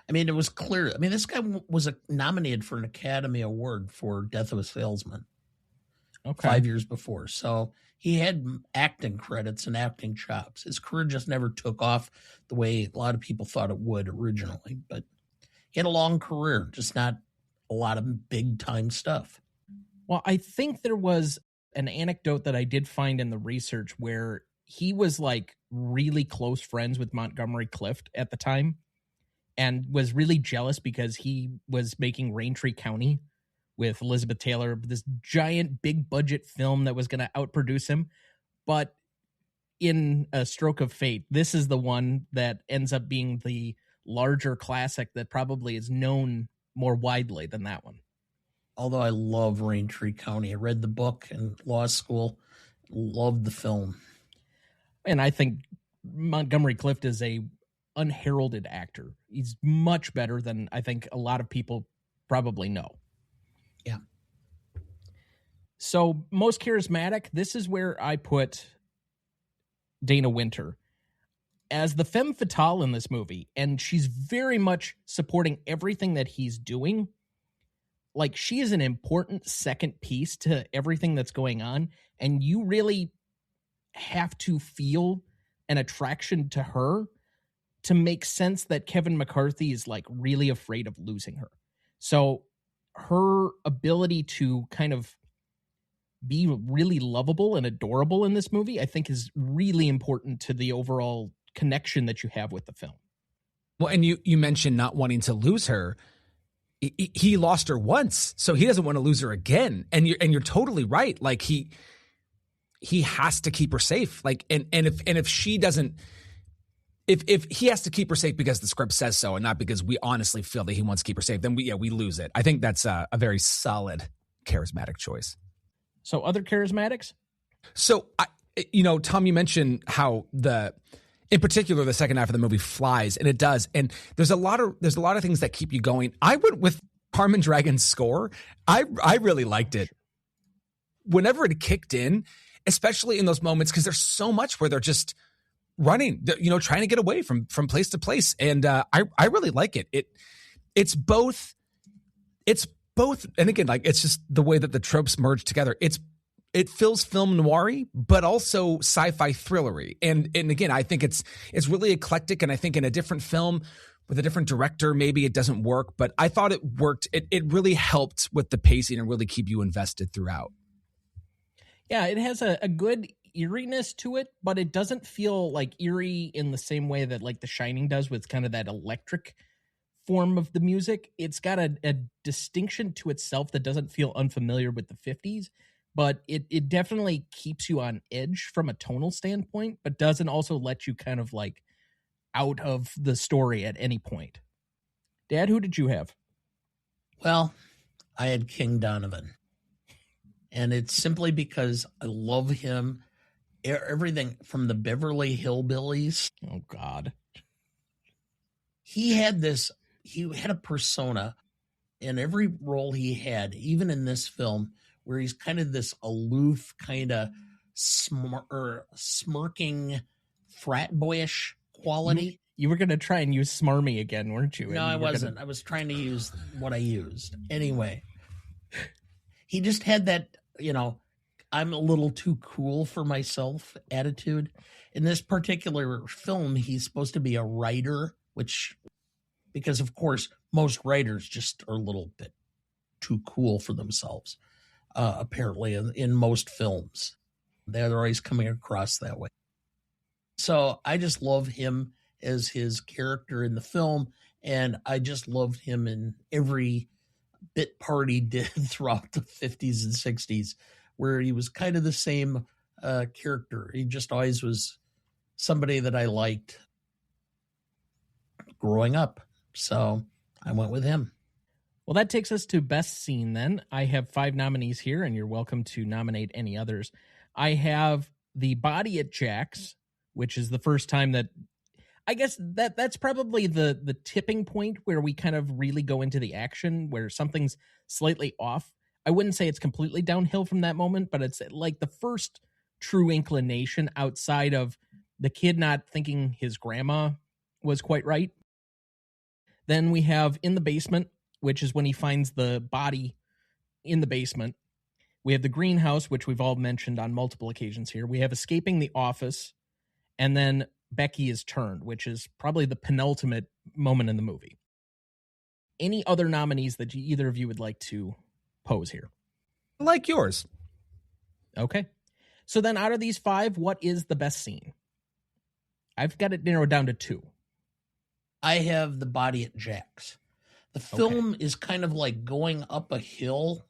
I mean, it was clear. I mean, this guy was nominated for an Academy Award for Death of a Salesman 5 years before. So he had acting credits and acting chops. His career just never took off the way a lot of people thought it would originally. But he had a long career, just not a lot of big-time stuff. Well, I think there was an anecdote that I did find in the research where he was like really close friends with Montgomery Clift at the time, and was really jealous because he was making Raintree County with Elizabeth Taylor, this giant big budget film that was going to outproduce him. But in a stroke of fate, this is the one that ends up being the larger classic that probably is known more widely than that one. Although I love Raintree County. I read the book in law school, loved the film. And I think Montgomery Clift is a unheralded actor. He's much better than I think a lot of people probably know. Yeah. So most charismatic, this is where I put Dana Winter as the femme fatale in this movie. And she's very much supporting everything that he's doing. Like, she is an important second piece to everything that's going on. And you really have to feel an attraction to her to make sense that Kevin McCarthy is like really afraid of losing her. So her ability to kind of be really lovable and adorable in this movie, I think, is really important to the overall connection that you have with the film. Well, and you mentioned not wanting to lose her. He lost her once, so he doesn't want to lose her again. And you're totally right. Like he has to keep her safe. Like, and if she doesn't, if he has to keep her safe because the script says so and not because we honestly feel that he wants to keep her safe, then we lose it. I think that's a very solid charismatic choice. So other charismatics? So, Tom, you mentioned how in particular, the second half of the movie flies, and it does. And there's a lot of things that keep you going. I went with Carmen Dragon's score. I really liked it. Whenever it kicked in, especially in those moments, because there's so much where they're just running, trying to get away from place to place. And I really like it. It's both, and again, like, it's just the way that the tropes merge together. It feels film noir-y, but also sci-fi thrillery. And again, I think it's really eclectic. And I think in a different film with a different director, maybe it doesn't work, but I thought it worked. It really helped with the pacing and really keep you invested throughout. Yeah, it has a good eeriness to it, but it doesn't feel like eerie in the same way that like The Shining does with kind of that electric form of the music. It's got a distinction to itself that doesn't feel unfamiliar with the 50s, but it definitely keeps you on edge from a tonal standpoint, but doesn't also let you kind of like out of the story at any point. Dad, who did you have? Well, I had King Donovan. And it's simply because I love him. Everything from the Beverly Hillbillies. Oh, God. He had a persona in every role he had, even in this film, where he's kind of this aloof, kind of smirking, frat boyish quality. You were going to try and use smarmy again, weren't you? No, I wasn't. I was trying to use what I used. Anyway, he just had that, I'm a little too cool for myself attitude. In this particular film, he's supposed to be a writer, because of course, most writers just are a little bit too cool for themselves, apparently, in most films. They're always coming across that way. So I just love him as his character in the film, and I just loved him in every bit part he did throughout the 50s and 60s, where he was kind of the same character. He just always was somebody that I liked growing up. So I went with him. Well, that takes us to best scene then. I have 5 nominees here, and you're welcome to nominate any others. I have the body at Jack's, which is the first time that I guess that's probably the tipping point where we kind of really go into the action, where something's slightly off. I wouldn't say it's completely downhill from that moment, but it's like the first true inclination outside of the kid not thinking his grandma was quite right. Then we have in the basement, which is when he finds the body in the basement. We have the greenhouse, which we've all mentioned on multiple occasions here. We have escaping the office, and then Becky is turned, which is probably the penultimate moment in the movie. Any other nominees that either of you would like to pose here? Like yours. Okay. So then out of these 5, what is the best scene? I've got it narrowed down to 2. I have the body at Jack's. The film is kind of like going up a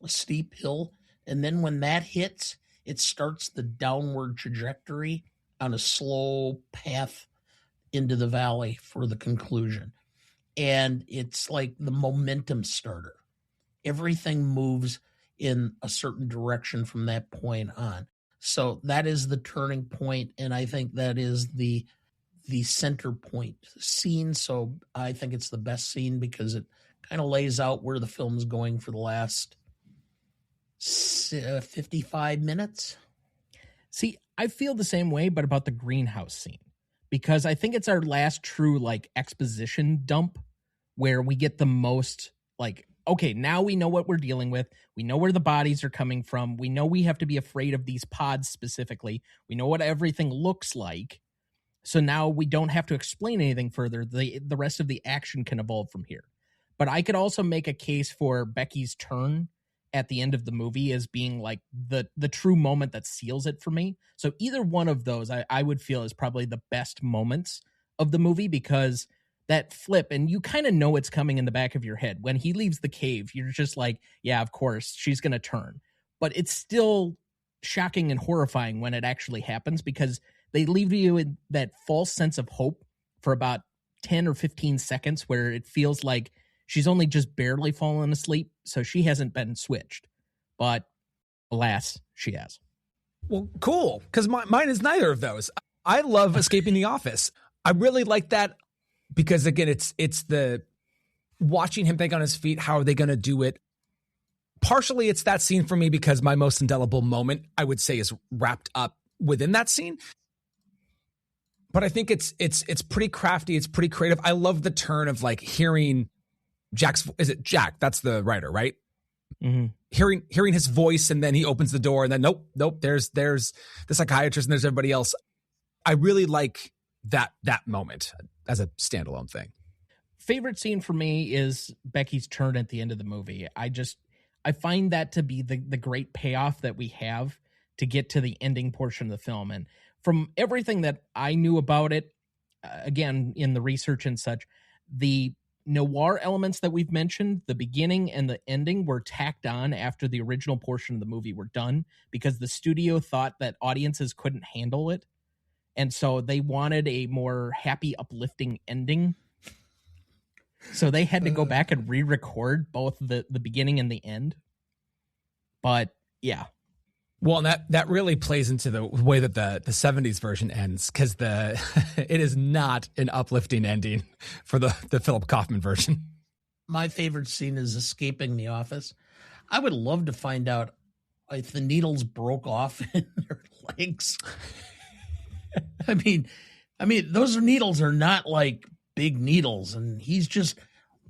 steep hill, and then when that hits, it starts the downward trajectory on a slow path into the valley for the conclusion. And it's like the momentum starter. Everything moves in a certain direction from that point on. So that is the turning point, and I think that is the center point scene. So I think it's the best scene because it kind of lays out where the film's going for the last 55 minutes. See, I feel the same way, but about the greenhouse scene, because I think it's our last true like exposition dump where we get the most like, okay, now we know what we're dealing with. We know where the bodies are coming from. We know we have to be afraid of these pods specifically. We know what everything looks like. So now we don't have to explain anything further. The rest of the action can evolve from here. But I could also make a case for Becky's turn at the end of the movie as being like the true moment that seals it for me. So either one of those I would feel is probably the best moments of the movie, because that flip, and you kind of know it's coming in the back of your head. When he leaves the cave, you're just like, yeah, of course, she's going to turn. But it's still shocking and horrifying when it actually happens, because they leave you in that false sense of hope for about 10 or 15 seconds where it feels like she's only just barely fallen asleep, so she hasn't been switched. But alas, she has. Well, cool, because mine is neither of those. I love Escaping the Office. I really like that because, again, it's the watching him think on his feet. How are they going to do it? Partially, it's that scene for me because my most indelible moment, I would say, is wrapped up within that scene. But I think it's pretty crafty. It's pretty creative. I love the turn of like hearing Jack's. Is it Jack? That's the writer, right? Mm-hmm. Hearing his voice, and then he opens the door, and then nope. There's the psychiatrist, and there's everybody else. I really like that moment as a standalone thing. Favorite scene for me is Becky's turn at the end of the movie. I find that to be the great payoff that we have to get to the ending portion of the film. And from everything that I knew about it, again, in the research and such, the noir elements that we've mentioned, the beginning and the ending, were tacked on after the original portion of the movie were done because the studio thought that audiences couldn't handle it. And so they wanted a more happy, uplifting ending. So they had to go back and re-record both the beginning and the end. But yeah. Well, and that really plays into the way that the 70s version ends, because it is not an uplifting ending for the Philip Kaufman version. My favorite scene is escaping the office. I would love to find out if the needles broke off in their legs. I mean, those needles are not like big needles, and he's just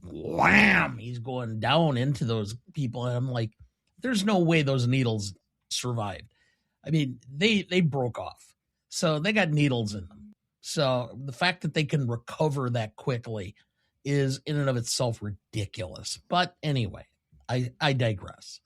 wham, he's going down into those people, and I'm like, there's no way those needles survived. I mean, they broke off, so they got needles in them. So the fact that they can recover that quickly is in and of itself ridiculous. But anyway, I digress.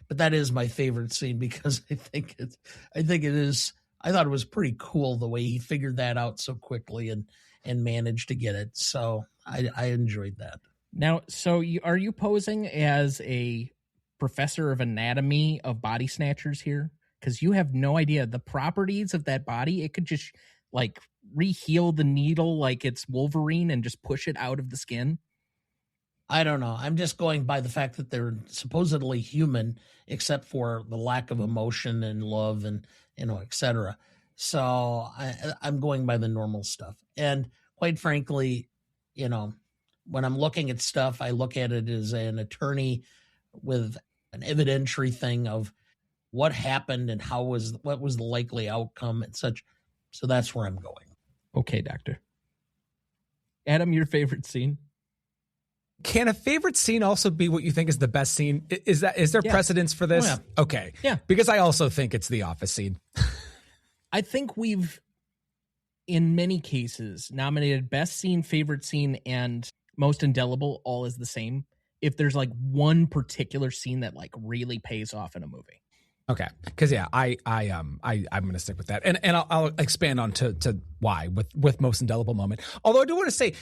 But that is my favorite scene because I think it is. I thought it was pretty cool the way he figured that out so quickly and managed to get it. So I enjoyed that. Now, so are you posing as a professor of anatomy of body snatchers here? Because you have no idea the properties of that body. It could just like re-heal the needle like it's Wolverine and just push it out of the skin. I don't know. I'm just going by the fact that they're supposedly human, except for the lack of emotion and love and, et cetera. So I'm going by the normal stuff. And quite frankly, when I'm looking at stuff, I look at it as an attorney with an evidentiary thing of what happened and what was the likely outcome and such. So that's where I'm going. Okay, Doctor. Adam, your favorite scene? Can a favorite scene also be what you think is the best scene? Is there precedence for this? Oh, yeah. Okay. Yeah. Because I also think it's the Office scene. I think we've, in many cases, nominated best scene, favorite scene, and most indelible all as the same. If there's like one particular scene that like really pays off in a movie. Okay, because I'm going to stick with that, and I'll expand on to why with most indelible moment. Although I do want to say,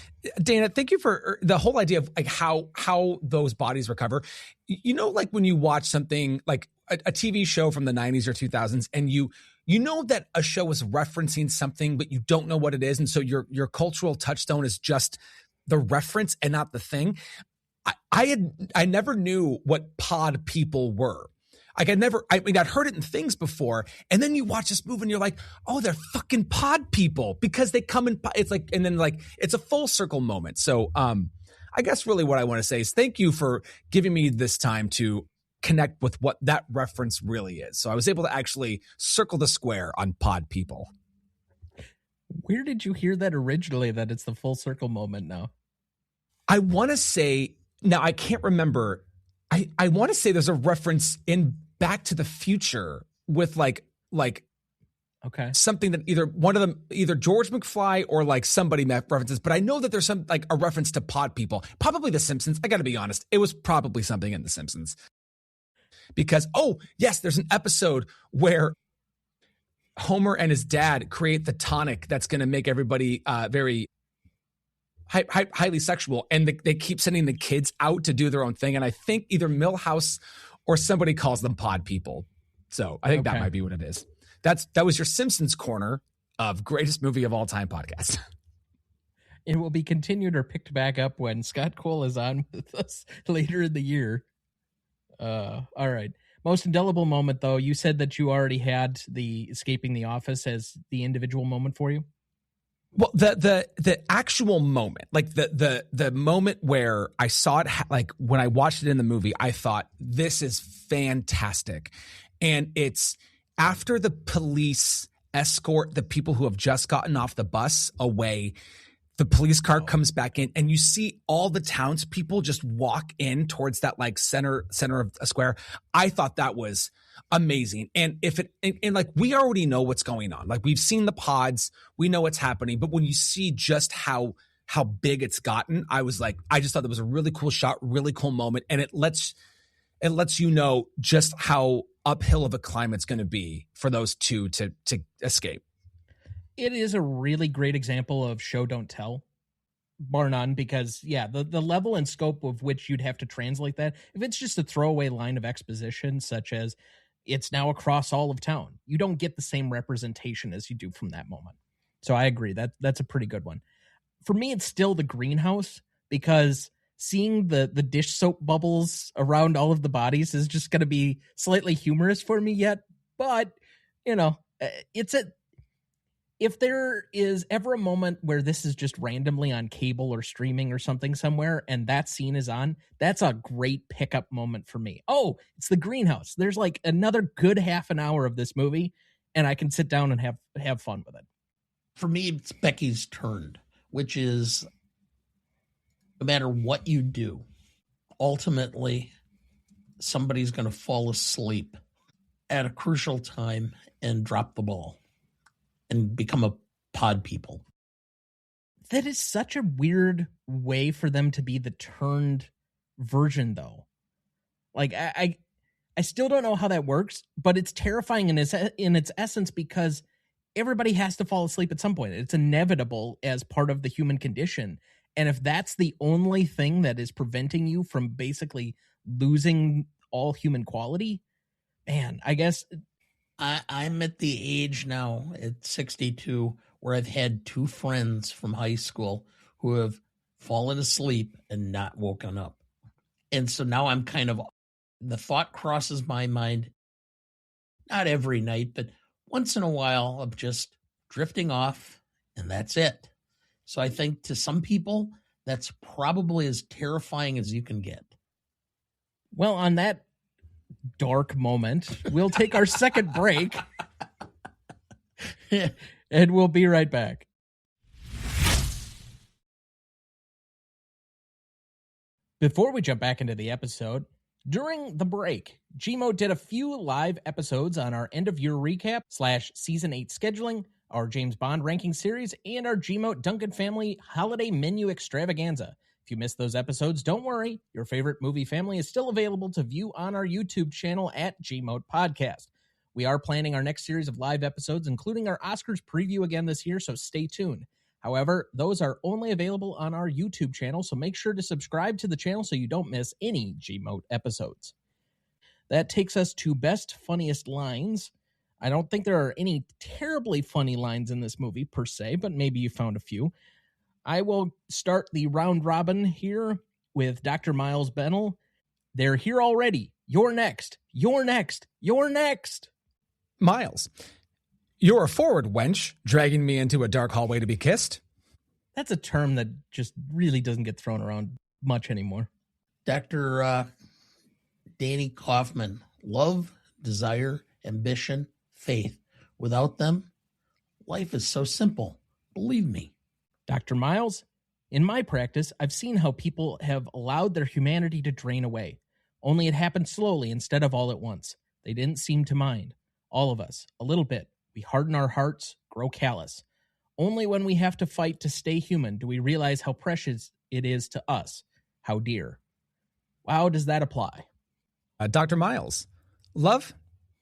Dana, thank you for the whole idea of like how those bodies recover. Like when you watch something like a TV show from the 90s or 2000s, and you know that a show is referencing something, but you don't know what it is, and so your cultural touchstone is just the reference and not the thing. I never knew what pod people were. Like I'd heard it in things before, and then you watch this movie and you're like, oh, they're fucking pod people because they come in. It's like, and then like it's a full circle moment. So, I guess really what I want to say is thank you for giving me this time to connect with what that reference really is. So I was able to actually circle the square on pod people. Where did you hear that originally? That it's the full circle moment now? I want to say now I can't remember. I want to say there's a reference in Back to the Future with like okay, something that either George McFly or like somebody references, but I know that there's some like a reference to pod people, probably The Simpsons. I got to be honest, it was probably something in The Simpsons because yes, there's an episode where Homer and his dad create the tonic that's going to make everybody very highly sexual, and they keep sending the kids out to do their own thing, and I think either Milhouse or somebody calls them pod people. So I think that Okay. might be what it is. That was your Simpsons corner of greatest movie of all time podcast. It will be continued or picked back up when Scott Cole is on with us later in the year. All right. Most indelible moment, though, you said that you already had the escaping the office as the individual moment for you. Well, the actual moment, like the moment where I saw it, like when I watched it in the movie, I thought this is fantastic, and it's after the police escort the people who have just gotten off the bus away. The police car comes back in, and you see all the townspeople just walk in towards that like center of a square. I thought that was amazing. And like we already know what's going on. Like we've seen the pods, we know what's happening. But when you see just how big it's gotten, I just thought that was a really cool shot, really cool moment, and it lets you know just how uphill of a climb it's going to be for those two to escape. It is a really great example of show don't tell, bar none, because the level and scope of which you'd have to translate that, if it's just a throwaway line of exposition such as it's now across all of town, you don't get the same representation as you do from that moment. So I agree, that's a pretty good one. For me, it's still the greenhouse, because seeing the dish soap bubbles around all of the bodies is just going to be slightly humorous for me yet. But if there is ever a moment where this is just randomly on cable or streaming or something somewhere and that scene is on, that's a great pickup moment for me. Oh, it's the greenhouse. There's like another good half an hour of this movie and I can sit down and have fun with it. For me, it's Becky's turn, which is no matter what you do, ultimately somebody's going to fall asleep at a crucial time and drop the ball and become a pod people. That is such a weird way for them to be the turned version, though. Like, I still don't know how that works, but it's terrifying in its essence, because everybody has to fall asleep at some point. It's inevitable as part of the human condition. And if that's the only thing that is preventing you from basically losing all human quality, man, I guess... I'm at the age now at 62 where I've had two friends from high school who have fallen asleep and not woken up. And so now I'm the thought crosses my mind, not every night, but once in a while, of just drifting off, and that's it. So I think to some people, that's probably as terrifying as you can get. Well, on that dark moment, we'll take our second break and we'll be right back. Before we jump back into the episode, during the break, Gmo did a few live episodes on our end of year recap / season 8 scheduling, our James Bond ranking series, and our Gmo Duncan family holiday menu extravaganza. If you missed those episodes, don't worry. Your favorite movie family is still available to view on our YouTube channel at Gmode Podcast. We are planning our next series of live episodes, including our Oscars preview again this year, so stay tuned. However, those are only available on our YouTube channel, so make sure to subscribe to the channel so you don't miss any Gmode episodes. That takes us to best funniest lines. I don't think there are any terribly funny lines in this movie per se, but maybe you found a few. I will start the round robin here with Dr. Miles Bennell. They're here already. You're next. You're next. You're next. Miles, you're a forward wench, dragging me into a dark hallway to be kissed. That's a term that just really doesn't get thrown around much anymore. Dr. Danny Kaufman, love, desire, ambition, faith. Without them, life is so simple. Believe me. Dr. Miles, in my practice, I've seen how people have allowed their humanity to drain away. Only it happened slowly instead of all at once. They didn't seem to mind. All of us, a little bit. We harden our hearts, grow callous. Only when we have to fight to stay human do we realize how precious it is to us, how dear. How does that apply? Dr. Miles, love?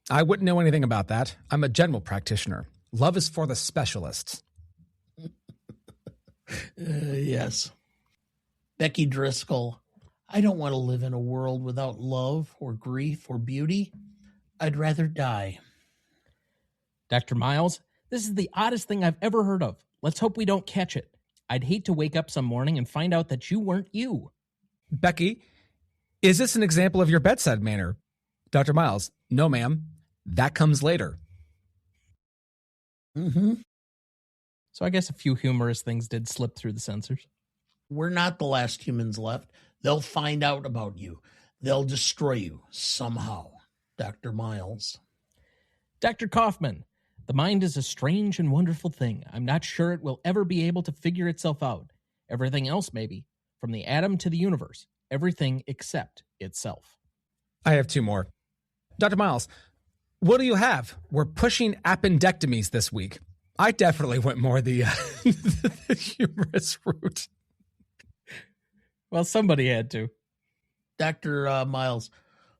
I wouldn't know anything about that. I'm a general practitioner. Love is for the specialists. Yes. Becky Driscoll, I don't want to live in a world without love or grief or beauty. I'd rather die. Dr. Miles, this is the oddest thing I've ever heard of. Let's hope we don't catch it. I'd hate to wake up some morning and find out that you weren't you. Becky, is this an example of your bedside manner? Dr. Miles, no, ma'am. That comes later. Mm-hmm. So I guess a few humorous things did slip through the censors. We're not the last humans left. They'll find out about you. They'll destroy you somehow, Dr. Miles. Dr. Kaufman, the mind is a strange and wonderful thing. I'm not sure it will ever be able to figure itself out. Everything else, maybe. From the atom to the universe. Everything except itself. I have two more. Dr. Miles, what do you have? We're pushing appendectomies this week. I definitely went more the humorous route. Well, somebody had to. Dr. Miles,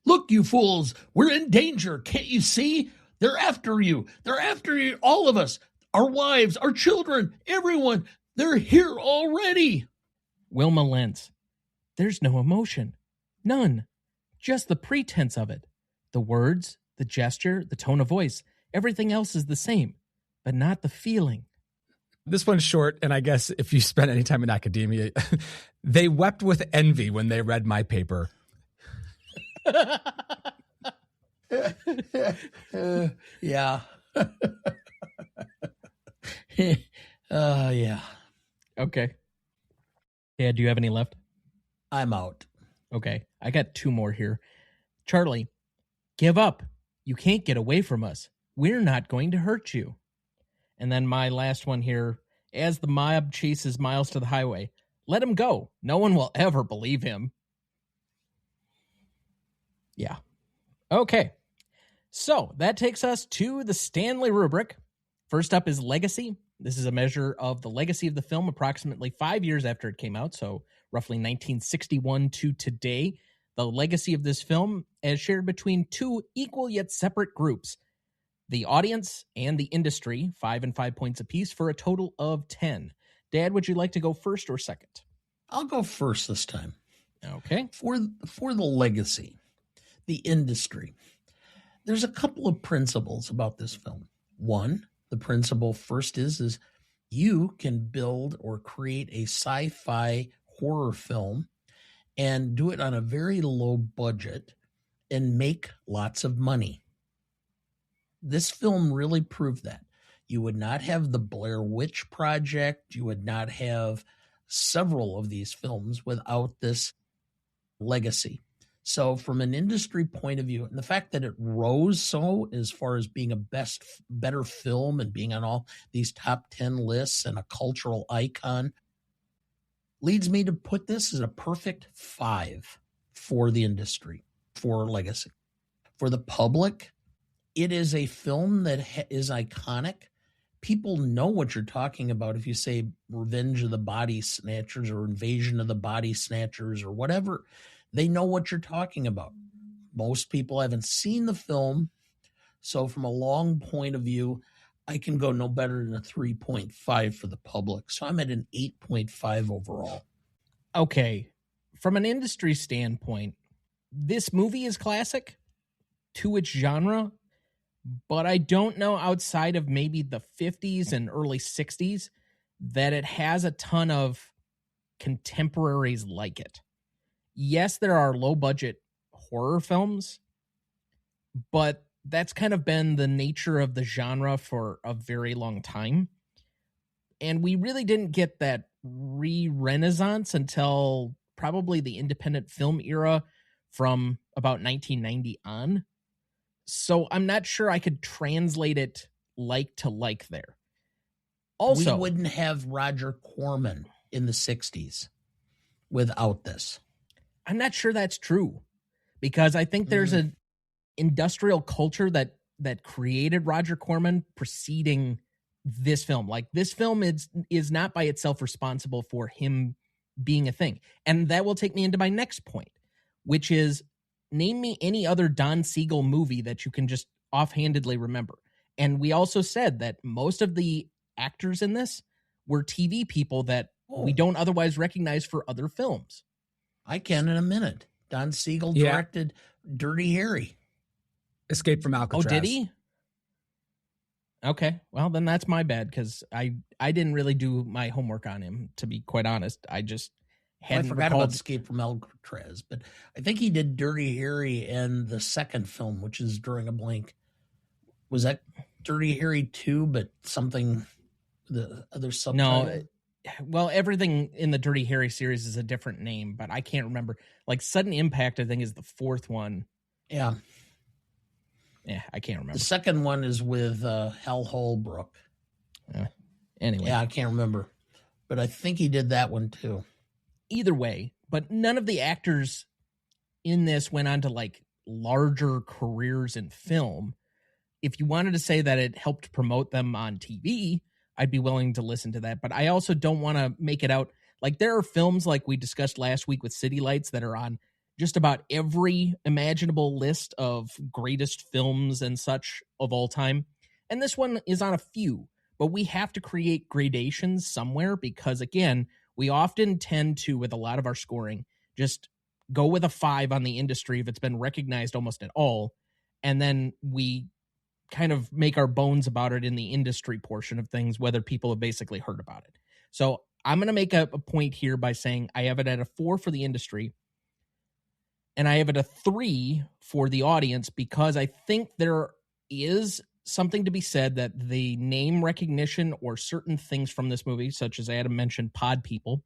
look, you fools, we're in danger. Can't you see? They're after you. They're after you, all of us, our wives, our children, everyone. They're here already. Wilma Lentz, there's no emotion. None. Just the pretense of it. The words, the gesture, the tone of voice, everything else is the same, but not the feeling. This one's short, and I guess if you spent any time in academia, they wept with envy when they read my paper. Yeah. Yeah. Okay. Yeah, do you have any left? I'm out. Okay, I got two more here. Charlie, give up. You can't get away from us. We're not going to hurt you. And then my last one here, as the mob chases Miles to the highway, let him go. No one will ever believe him. Yeah. Okay. So that takes us to the Stanley rubric. First up is legacy. This is a measure of the legacy of the film approximately 5 years after it came out, so roughly 1961 to today. The legacy of this film is shared between two equal yet separate groups, the audience and the industry, 5 and 5 points apiece for a total of 10. Dad, would you like to go first or second? I'll go first this time. Okay. For the legacy, the industry, there's a couple of principles about this film. One, the principle first is you can build or create a sci-fi horror film and do it on a very low budget and make lots of money. This film really proved that. You would not have the Blair Witch Project. You would not have several of these films without this legacy. So from an industry point of view, and the fact that it rose so as far as being a better film and being on all these top 10 lists and a cultural icon leads me to put this as a perfect 5 for the industry, for legacy. For the public, it is a film that is iconic. People know what you're talking about if you say Revenge of the Body Snatchers or Invasion of the Body Snatchers or whatever. They know what you're talking about. Most people haven't seen the film. So from a long point of view, I can go no better than a 3.5 for the public. So I'm at an 8.5 overall. Okay. From an industry standpoint, this movie is classic to its genre, but I don't know outside of maybe the 50s and early 60s that it has a ton of contemporaries like it. Yes, there are low-budget horror films, but that's kind of been the nature of the genre for a very long time. And we really didn't get that re-renaissance until probably the independent film era from about 1990 on. So I'm not sure I could translate it like to like there. Also, we wouldn't have Roger Corman in the 60s without this. I'm not sure that's true, because I think there's an industrial culture that created Roger Corman preceding this film. Like, this film is not by itself responsible for him being a thing. And that will take me into my next point, which is, name me any other Don Siegel movie that you can just offhandedly remember. And we also said that most of the actors in this were TV people that we don't otherwise recognize for other films. I can in a minute. Don Siegel directed Dirty Harry. Escape from Alcatraz. Oh, did he? Okay, well then that's my bad because I didn't really do my homework on him, to be quite honest. I just hadn't I forgot recalled. about Escape from Alcatraz, but I think he did Dirty Harry and the second film, which is During a Blink. Was that Dirty Harry 2, but something, the other subtitle? No, well, everything in the Dirty Harry series is a different name, but I can't remember. Like Sudden Impact, I think, is the fourth one. Yeah. Yeah, I can't remember. The second one is with Hal Holbrook. Anyway. Yeah, I can't remember. But I think he did that one too. Either way, but none of the actors in this went on to like larger careers in film. If you wanted to say that it helped promote them on TV, I'd be willing to listen to that. But I also don't want to make it out like there are films like we discussed last week with City Lights that are on just about every imaginable list of greatest films and such of all time. And this one is on a few, but we have to create gradations somewhere because, again, we often tend to, with a lot of our scoring, just go with a 5 on the industry if it's been recognized almost at all. And then we kind of make our bones about it in the industry portion of things, whether people have basically heard about it. So I'm going to make a point here by saying I have it at a 4 for the industry. And I have it a 3 for the audience because I think there is something to be said that the name recognition or certain things from this movie, such as Adam mentioned, pod people,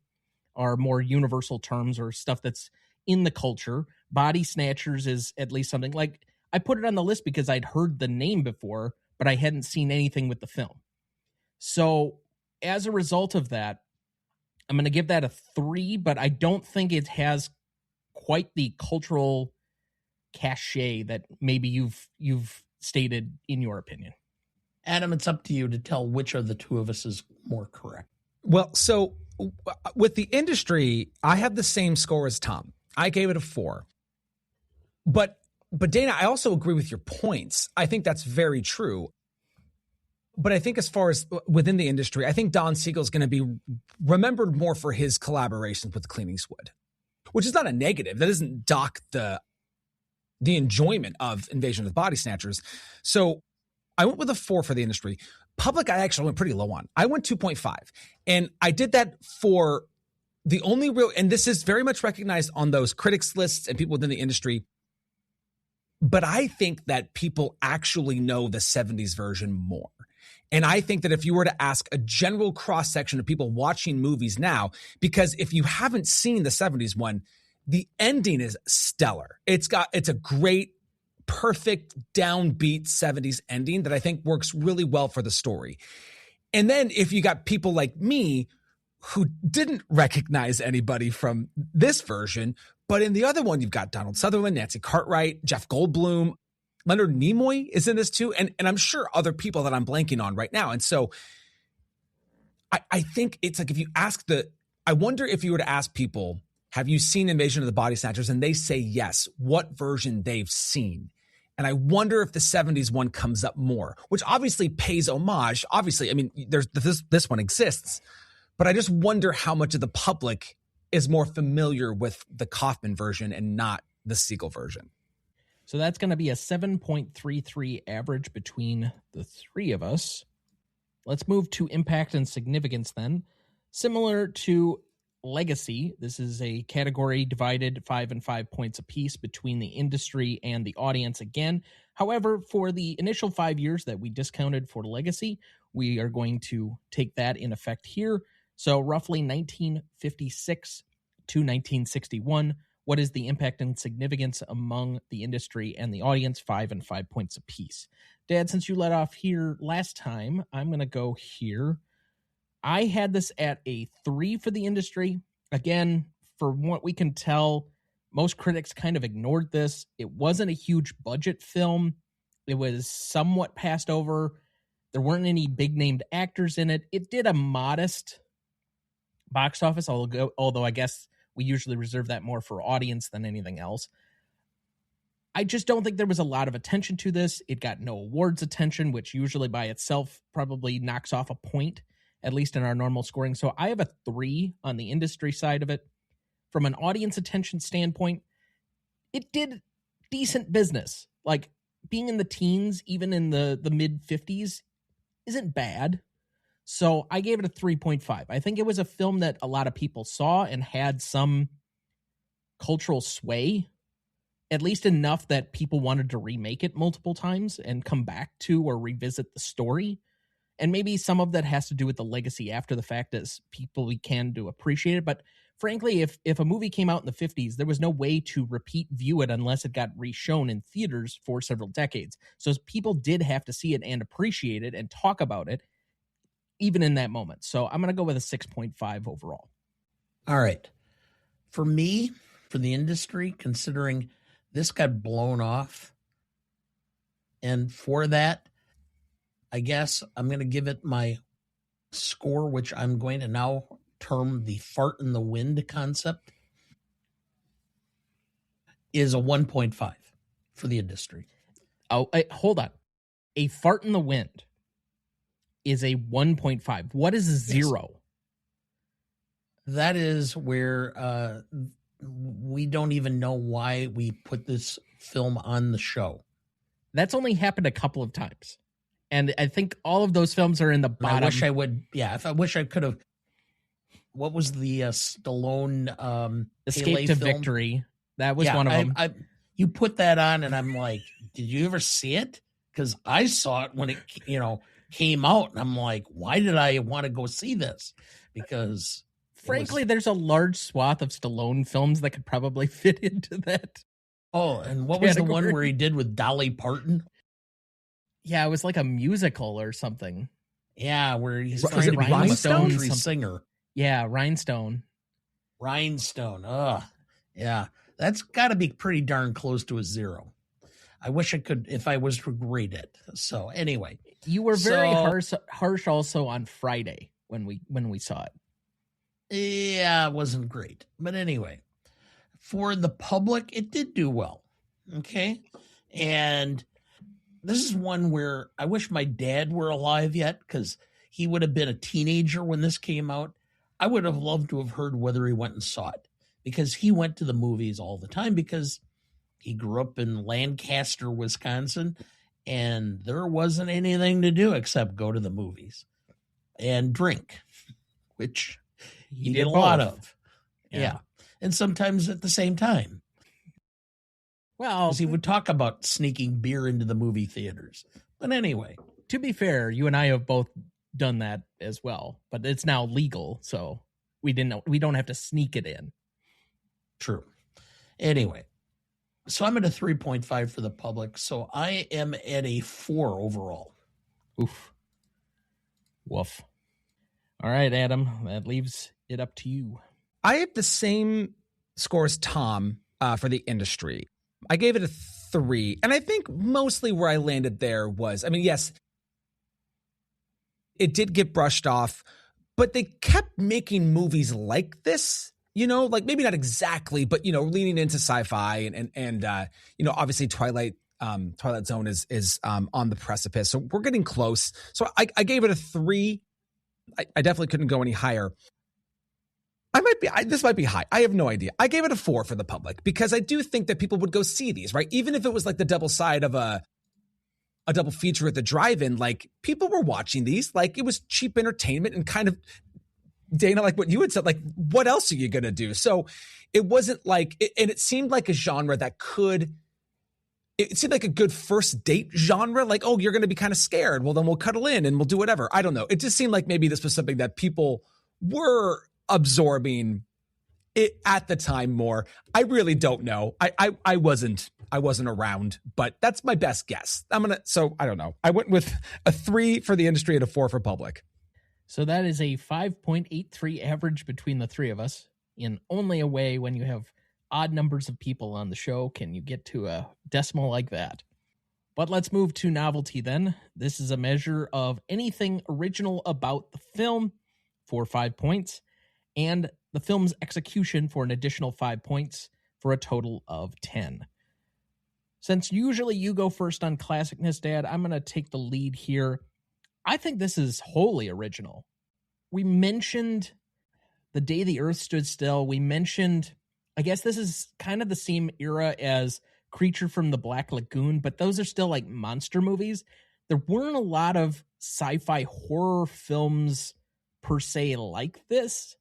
are more universal terms or stuff that's in the culture. Body Snatchers is at least something like I put it on the list because I'd heard the name before, but I hadn't seen anything with the film. So as a result of that, I'm going to give that a 3, but I don't think it has quite the cultural cachet that maybe you've stated in your opinion. Adam, it's up to you to tell which of the two of us is more correct. Well, so with the industry, I have the same score as Tom. I gave it a 4. But Dana, I also agree with your points. I think that's very true. But I think as far as within the industry, I think Don Siegel is going to be remembered more for his collaborations with Clint Eastwood, which is not a negative. That doesn't dock the enjoyment of Invasion of the Body Snatchers. So I went with a 4 for the industry. Public, I actually went pretty low on. I went 2.5. And I did that for the only real, and this is very much recognized on those critics lists and people within the industry. But I think that people actually know the 70s version more. And I think that if you were to ask a general cross section of people watching movies now, because if you haven't seen the 70s one, the ending is stellar. It's a great, perfect, downbeat 70s ending that I think works really well for the story. And then if you got people like me who didn't recognize anybody from this version, but in the other one, you've got Donald Sutherland, Nancy Cartwright, Jeff Goldblum, Leonard Nimoy is in this too. And I'm sure other people that I'm blanking on right now. And so I think it's like if you ask I wonder if you were to ask people, have you seen Invasion of the Body Snatchers? And they say yes, what version they've seen. And I wonder if the 70s one comes up more, which obviously pays homage. Obviously, I mean, there's this one exists, but I just wonder how much of the public is more familiar with the Kaufman version and not the Siegel version. So that's going to be a 7.33 average between the three of us. Let's move to impact and significance then. Similar to Legacy, this is a category divided 5 and 5 points apiece between the industry and the audience again. However, for the initial 5 years that we discounted for Legacy, we are going to take that in effect here. So roughly 1956 to 1961. What is the impact and significance among the industry and the audience? 5 and 5 points apiece. Dad, since you let off here last time, I'm going to go here. I had this at a 3 for the industry. Again, for what we can tell, most critics kind of ignored this. It wasn't a huge budget film. It was somewhat passed over. There weren't any big named actors in it. It did a modest box office, although I guess we usually reserve that more for audience than anything else. I just don't think there was a lot of attention to this. It got no awards attention, which usually by itself probably knocks off a point, at least in our normal scoring. So I have a 3 on the industry side of it. From an audience attention standpoint, it did decent business. Like, being in the teens, even in the mid 50s, isn't bad. So I gave it a 3.5. I think it was a film that a lot of people saw and had some cultural sway, at least enough that people wanted to remake it multiple times and come back to or revisit the story. And maybe some of that has to do with the legacy after the fact, as people began to appreciate it. But frankly, if a movie came out in the 50s, there was no way to repeat view it unless it got reshown in theaters for several decades. So people did have to see it and appreciate it and talk about it, even in that moment. So I'm going to go with a 6.5 overall. All right. For me, for the industry, considering this got blown off, and for that, I guess I'm going to give it my score, which I'm going to now term the fart in the wind concept, is a 1.5 for the industry. Oh, hold on. A fart in the wind is a 1.5. What is a 0? Yes. That is where we don't even know why we put this film on the show. That's only happened a couple of times. And I think all of those films are in the bottom. I wish I would. Yeah, if I wish I could have. What was the Stallone Escape to film? Victory? That was one of them. You put that on, and I'm like, did you ever see it? Because I saw it when it came out, and I'm like, why did I want to go see this? Because frankly, there's a large swath of Stallone films that could probably fit into that. Oh, and what was the one where he did with Dolly Parton? Yeah, it was like a musical or something. Yeah, where he's trying to be a country singer. Yeah, Rhinestone. Ugh. Yeah, that's got to be pretty darn close to a 0. I wish I could, if I was to grade it. So anyway, you were very harsh also on Friday when we saw it. Yeah, it wasn't great, but anyway, for the public, it did do well. Okay, and this is one where I wish my dad were alive yet, because he would have been a teenager when this came out. I would have loved to have heard whether he went and saw it, because he went to the movies all the time, because he grew up in Lancaster, Wisconsin, and there wasn't anything to do except go to the movies and drink, which he did a lot of. Yeah. And sometimes at the same time. Well, because he would talk about sneaking beer into the movie theaters. But anyway, to be fair, you and I have both done that as well, but it's now legal, so we don't have to sneak it in. True. Anyway, so I'm at a 3.5 for the public, so I am at a 4 overall. Oof. Woof. All right, Adam, that leaves it up to you. I have the same score as Tom for the industry. I gave it a 3, and I think mostly where I landed there was, I mean, yes, it did get brushed off, but they kept making movies like this, like maybe not exactly, but, leaning into sci-fi and obviously Twilight Zone is on the precipice. So we're getting close. So I gave it a 3. I definitely couldn't go any higher. This might be high. I have no idea. I gave it a 4 for the public, because I do think that people would go see these, right? Even if it was like the double side of a double feature at the drive-in, like people were watching these, like it was cheap entertainment, and kind of, Dana, like what you had said, like what else are you going to do? So it wasn't like, and it seemed like a genre that it seemed like a good first date genre. Like, oh, you're going to be kind of scared. Well, then we'll cuddle in and we'll do whatever. I don't know. It just seemed like maybe this was something that people were absorbing it at the time more. I really don't know. I wasn't around, but that's my best guess. So I don't know. I went with a 3 for the industry and a 4 for public. So that is a 5.83 average between the three of us. In only a way when you have odd numbers of people on the show can you get to a decimal like that. But let's move to novelty then. This is a measure of anything original about the film for 5 points, and the film's execution for an additional 5 points, for a total of 10. Since usually you go first on Classicness, Dad, I'm going to take the lead here. I think this is wholly original. We mentioned The Day the Earth Stood Still. We mentioned, I guess this is kind of the same era as Creature from the Black Lagoon, but those are still like monster movies. There weren't a lot of sci-fi horror films per se like this.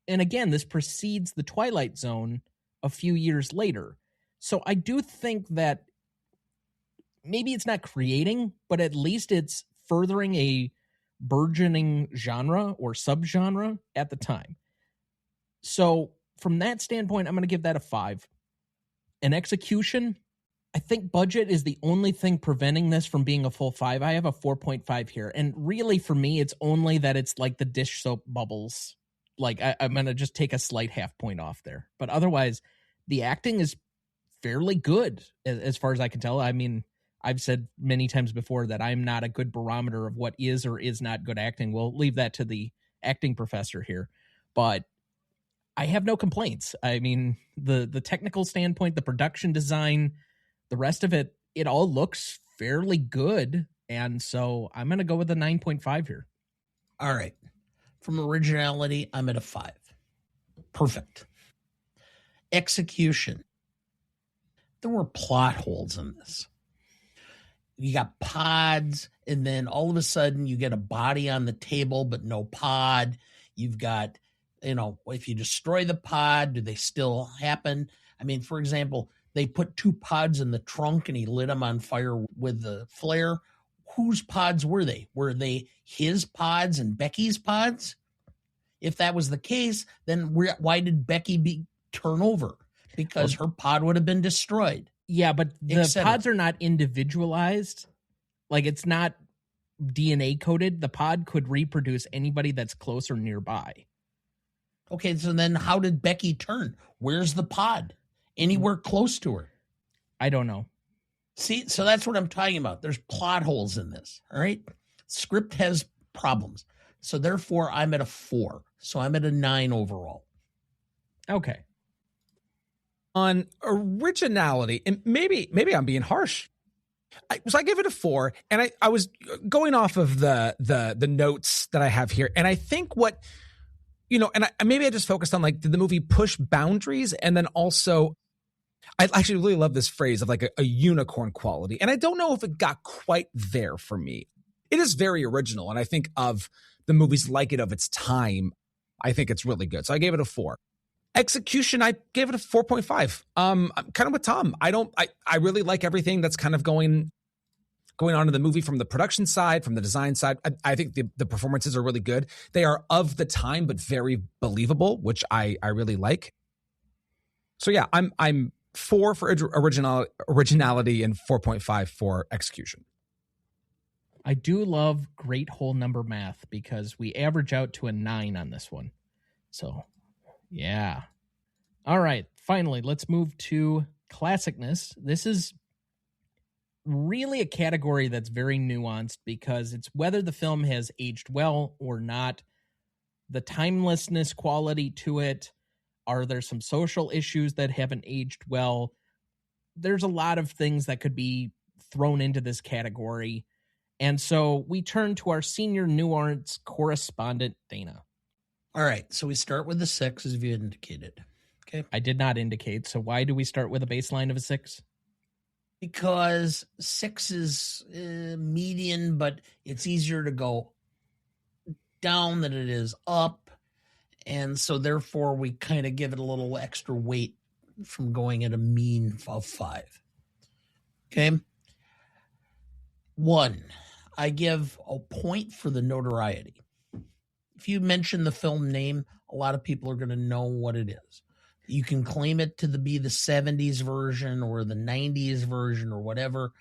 And again, this precedes the Twilight Zone a few years later. So I do think that maybe it's not creating, but at least it's furthering a burgeoning genre or subgenre at the time. So from that standpoint, I'm going to give that a 5. An execution, I think budget is the only thing preventing this from being a full 5. I have a 4.5 here. And really for me, it's only that it's like the dish soap bubbles. Like I'm going to just take a slight half point off there. But otherwise, the acting is fairly good as far as I can tell. I mean, I've said many times before that I'm not a good barometer of what is or is not good acting. We'll leave that to the acting professor here. But I have no complaints. I mean, the technical standpoint, the production design, the rest of it, it all looks fairly good. And so I'm going to go with a 9.5 here. All right. From originality, I'm at a 5. Perfect. Execution. There were plot holes in this. You got pods, and then all of a sudden you get a body on the table, but no pod. You've got, if you destroy the pod, do they still happen? I mean, for example, they put 2 pods in the trunk and he lit them on fire with the flare. Whose pods were they? Were they his pods and Becky's pods? If that was the case, then why did Becky turn over? Because her pod would have been destroyed. Yeah, but the pods are not individualized. Like, it's not DNA coded. The pod could reproduce anybody that's close or nearby. Okay, so then how did Becky turn? Where's the pod? Anywhere close to her? I don't know. See, so that's what I'm talking about. There's plot holes in this, all right? Script has problems. So therefore, I'm at a 4. So I'm at a 9 overall. Okay. On originality, and maybe I'm being harsh. I give it a 4, and I was going off of the notes that I have here, and I think what, and maybe I just focused on, like, did the movie push boundaries, and then also, I actually really love this phrase of like a unicorn quality, and I don't know if it got quite there for me. It is very original, and I think of the movies like it of its time, I think it's really good. So I gave it a 4. Execution, I gave it a 4.5. I'm kind of with Tom. I really like everything that's kind of going on in the movie from the production side, from the design side. I think the performances are really good. They are of the time, but very believable, which I really like. So yeah, I'm 4 for originality and 4.5 for execution. I do love great whole number math because we average out to a 9 on this one. So yeah. All right. Finally, let's move to classicness. This is really a category that's very nuanced because it's whether the film has aged well or not, the timelessness quality to it. Are there some social issues that haven't aged well? There's a lot of things that could be thrown into this category. And so we turn to our senior nuance correspondent, Dana. All right, so we start with the 6, as you indicated. Okay, I did not indicate. So why do we start with a baseline of a 6? Because 6 is median, but it's easier to go down than it is up. And so therefore we kind of give it a little extra weight from going at a mean of 5. Okay. 1, I give a point for the notoriety. If you mention the film name, a lot of people are going to know what it is. You can claim it to be the 70s version or the 90s version or whatever,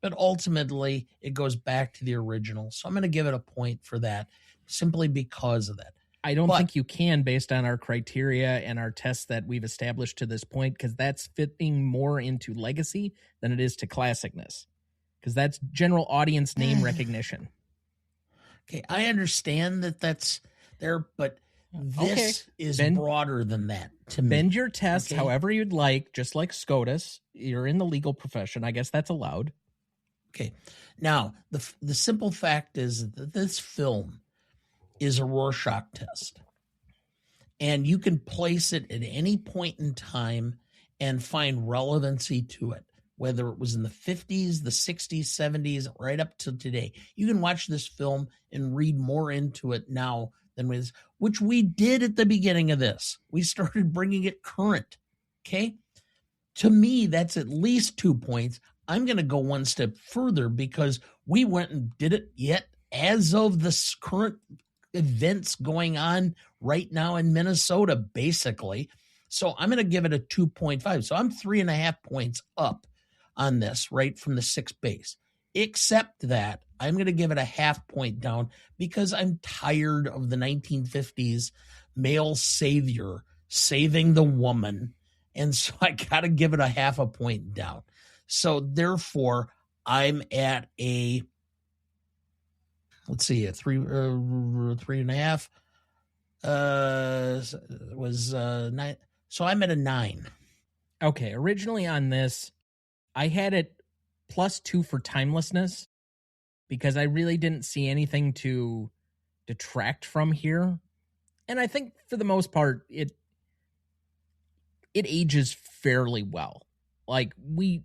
but ultimately it goes back to the original. So I'm going to give it a point for that simply because of that. I don't think you can based on our criteria and our tests that we've established to this point, because that's fitting more into legacy than it is to classicness, because that's general audience name recognition. Okay, I understand that that's there, but this is broader than that to me. Bend your test however you'd like, just like SCOTUS. You're in the legal profession. I guess that's allowed. Okay. Now, the simple fact is that this film is a Rorschach test. And you can place it at any point in time and find relevancy to it. whether it was in the 50s, the 60s, 70s, right up to today. You can watch this film and read more into it now than was, which we did at the beginning of this. We started bringing it current. Okay. To me, that's at least 2 points. I'm going to go one step further because we went and did it yet as of the current events going on right now in Minnesota, basically. So I'm going to give it a 2.5. So I'm 3.5 points up on this, right from the sixth base. Except that I'm going to give it a 0.5 point down because I'm tired of the 1950s male savior saving the woman. And so I got to give it a 0.5 point down. So therefore, I'm at a, let's see, a 3.5 was 9. So I'm at a 9. Okay, originally on this, I had it +2 for timelessness because I really didn't see anything to detract from here. And I think for the most part, it ages fairly well. Like we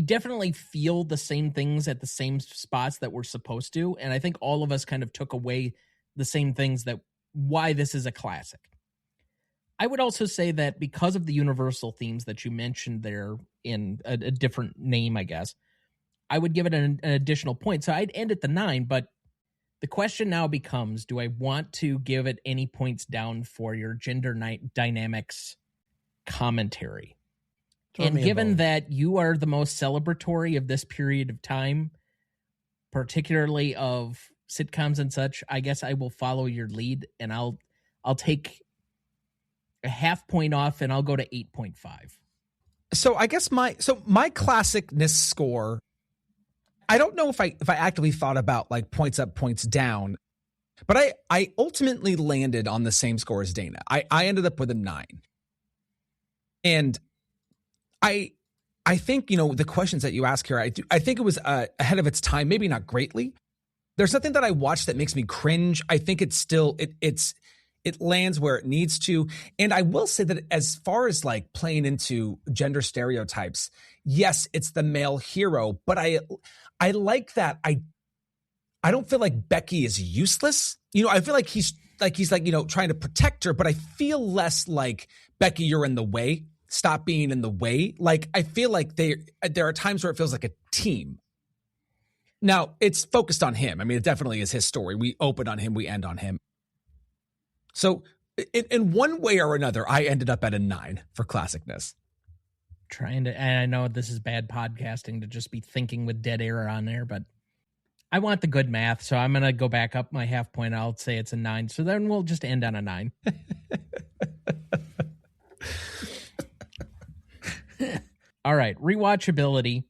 definitely feel the same things at the same spots that we're supposed to. And I think all of us kind of took away the same things that why this is a classic. I would also say that because of the universal themes that you mentioned there in a different name, I guess, I would give it an additional point. So I'd end at the 9, but the question now becomes, do I want to give it any points down for your gender dynamics commentary? And given that you are the most celebratory of this period of time, particularly of sitcoms and such, I guess I will follow your lead and I'll take a 0.5 point off and I'll go to 8.5. So I guess my classicness score, I don't know if I actively thought about like points up, points down, but I ultimately landed on the same score as Dana. I ended up with a 9. And I think, the questions that you ask here, I think it was ahead of its time, maybe not greatly. There's nothing that I watched that makes me cringe. I think it's still, it lands where it needs to. And I will say that as far as like playing into gender stereotypes, yes, it's the male hero, but I like that. I don't feel like Becky is useless. I feel like he's trying to protect her, but I feel less like Becky, you're in the way. Stop being in the way. Like, I feel like there are times where it feels like a team. Now, it's focused on him. I mean, it definitely is his story. We open on him, we end on him. So in one way or another, I ended up at a 9 for classicness. And I know this is bad podcasting to just be thinking with dead air on there, but I want the good math, so I'm going to go back up my 0.5 point. I'll say it's a 9. So then we'll just end on a 9. All right, rewatchability.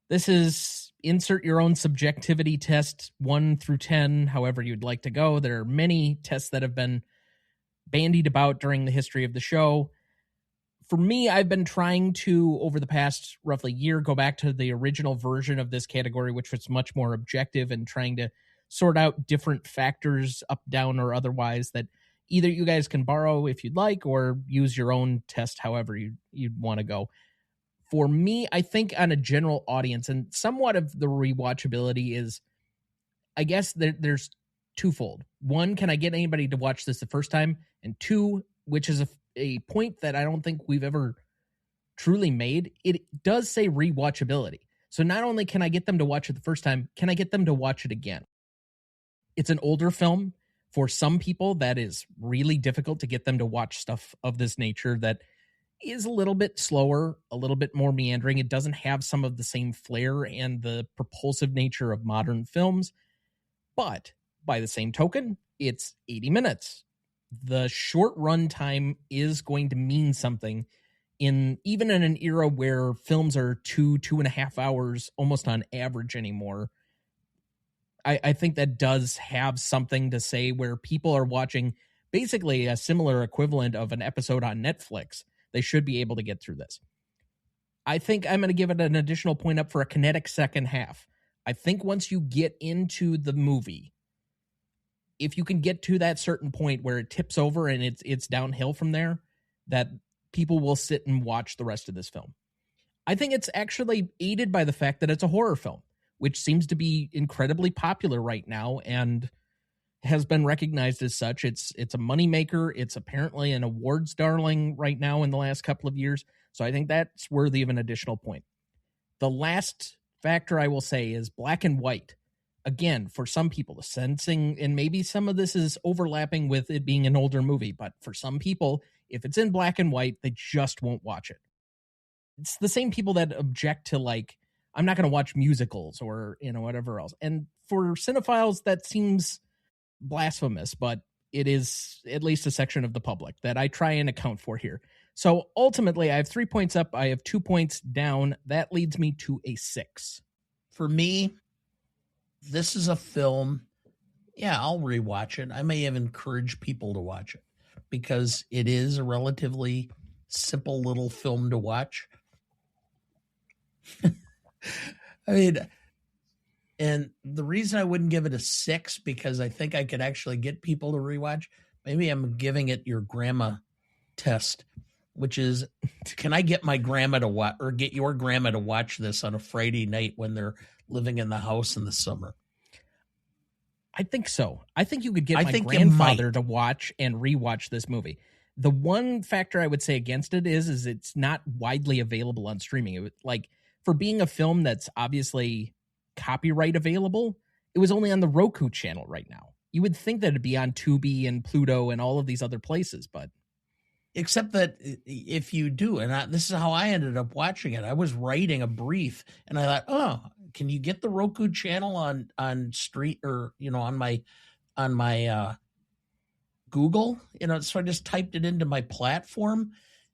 This is insert your own subjectivity test, 1 through 10, however you'd like to go. There are many tests that have been bandied about during the history of the show. For me, I've been trying to, over the past roughly year, go back to the original version of this category, which was much more objective, and trying to sort out different factors, up, down, or otherwise, that either you guys can borrow if you'd like, or use your own test however you'd want to go. For me, I think on a general audience, and somewhat of the rewatchability is, I guess there's twofold. 1, can I get anybody to watch this the first time? And 2, which is a point that I don't think we've ever truly made, it does say rewatchability. So not only can I get them to watch it the first time, can I get them to watch it again? It's an older film. For some people, that is really difficult to get them to watch stuff of this nature that is a little bit slower, a little bit more meandering. It doesn't have some of the same flair and the propulsive nature of modern films. But by the same token, it's 80 minutes. The short run time is going to mean something even in an era where films are 2.5 hours almost on average anymore. I think that does have something to say where people are watching basically a similar equivalent of an episode on Netflix. They should be able to get through this. I think I'm going to give it an additional point up for a kinetic second half. I think once you get into the movie, if you can get to that certain point where it tips over and it's downhill from there, that people will sit and watch the rest of this film. I think it's actually aided by the fact that it's a horror film, which seems to be incredibly popular right now and has been recognized as such. It's a moneymaker. It's apparently an awards darling right now in the last couple of years. So I think that's worthy of an additional point. The last factor I will say is black and white. Again, for some people, the sensing, and maybe some of this is overlapping with it being an older movie, but for some people, if it's in black and white, they just won't watch it. It's the same people that object to, like, I'm not going to watch musicals or, whatever else. And for cinephiles, that seems blasphemous, but it is at least a section of the public that I try and account for here. So ultimately, I have 3 points up. I have 2 points down. That leads me to a 6. For me, this is a film. Yeah, I'll rewatch it. I may even encourage people to watch it because it is a relatively simple little film to watch. I mean, and the reason I wouldn't give it a 6 because I think I could actually get people to rewatch. Maybe I'm giving it your grandma test, which is, can I get my grandma to watch or get your grandma to watch this on a Friday night when they're living in the house in the summer? I think so. I think you could get my grandfather to watch and rewatch this movie. The one factor I would say against it is it's not widely available on streaming. It was, like, for being a film that's obviously copyright available, it was only on the Roku channel right now. You would think that it'd be on Tubi and Pluto and all of these other places, but except that if you do, and this is how I ended up watching it. I was writing a brief, and I thought, oh, can you get the Roku channel on street or on my Google? So I just typed it into my platform,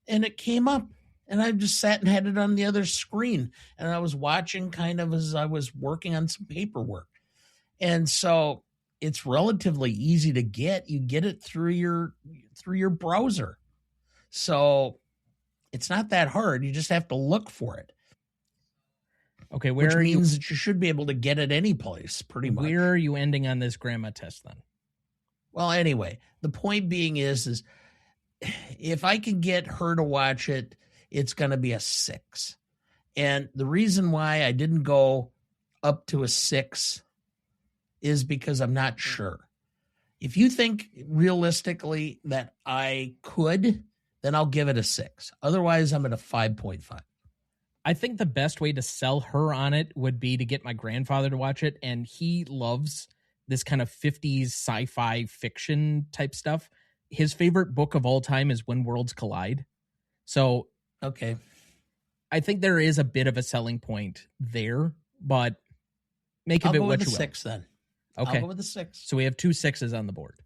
and it came up. And I just sat and had it on the other screen, and I was watching kind of as I was working on some paperwork. And so it's relatively easy to get. You get it through your browser. So it's not that hard. You just have to look for it. Okay, which means that you should be able to get it any place, pretty much. Where are you ending on this grandma test then? Well, anyway, the point being is if I can get her to watch it, it's going to be a 6. And the reason why I didn't go up to a 6 is because I'm not sure. If you think realistically that I could, then I'll give it a 6. Otherwise, I'm at a 5.5. I think the best way to sell her on it would be to get my grandfather to watch it, and he loves this kind of 50s sci-fi fiction type stuff. His favorite book of all time is When Worlds Collide. So okay, I think there is a bit of a selling point there, but make of it what you will. I'll go with a 6 then. Okay. I'll go with a 6. So we have 2 6s on the board.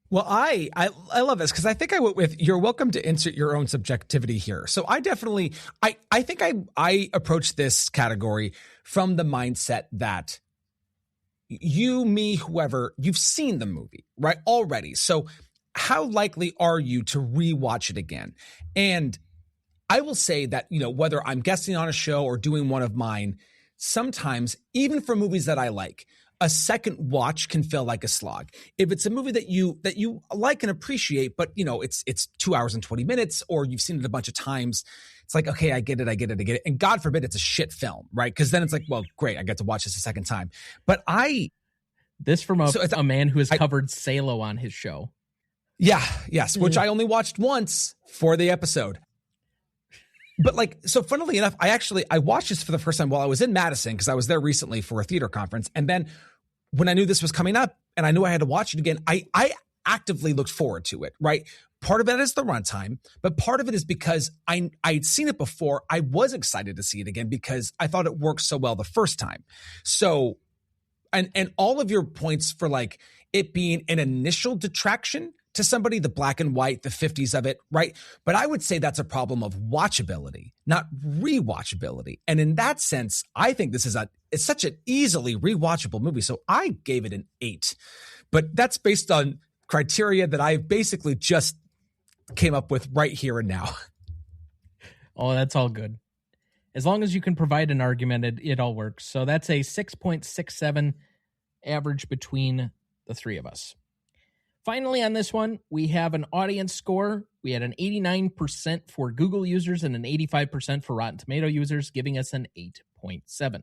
Well, I love this because I think I went with, you're welcome to insert your own subjectivity here. So I definitely, I think I approach this category from the mindset that you, me, whoever, you've seen the movie, right, already. So how likely are you to rewatch it again? And I will say that, whether I'm guesting on a show or doing one of mine, sometimes, even for movies that I like, a second watch can feel like a slog. If it's a movie that you like and appreciate, but it's 2 hours and 20 minutes, or you've seen it a bunch of times, it's like, okay, I get it. And God forbid it's a shit film, right? Because then it's like, well, great, I get to watch this a second time. But this from a man who has covered Salo on his show. Yeah, yes, which I only watched once for the episode. But so funnily enough, I watched this for the first time while I was in Madison because I was there recently for a theater conference. And then when I knew this was coming up and I knew I had to watch it again, I actively looked forward to it, right? Part of it is the runtime, but part of it is because I'd seen it before. I was excited to see it again because I thought it worked so well the first time. So, and all of your points for it being an initial detraction to somebody, the black and white, the 50s of it, right? But I would say that's a problem of watchability, not rewatchability. And in that sense, I think this is it's such an easily rewatchable movie. So I gave it an 8. But that's based on criteria that I basically just came up with right here and now. Oh, that's all good. As long as you can provide an argument, it all works. So that's a 6.67 average between the three of us. Finally, on this one, we have an audience score. We had an 89% for Google users and an 85% for Rotten Tomato users, giving us an 8.7.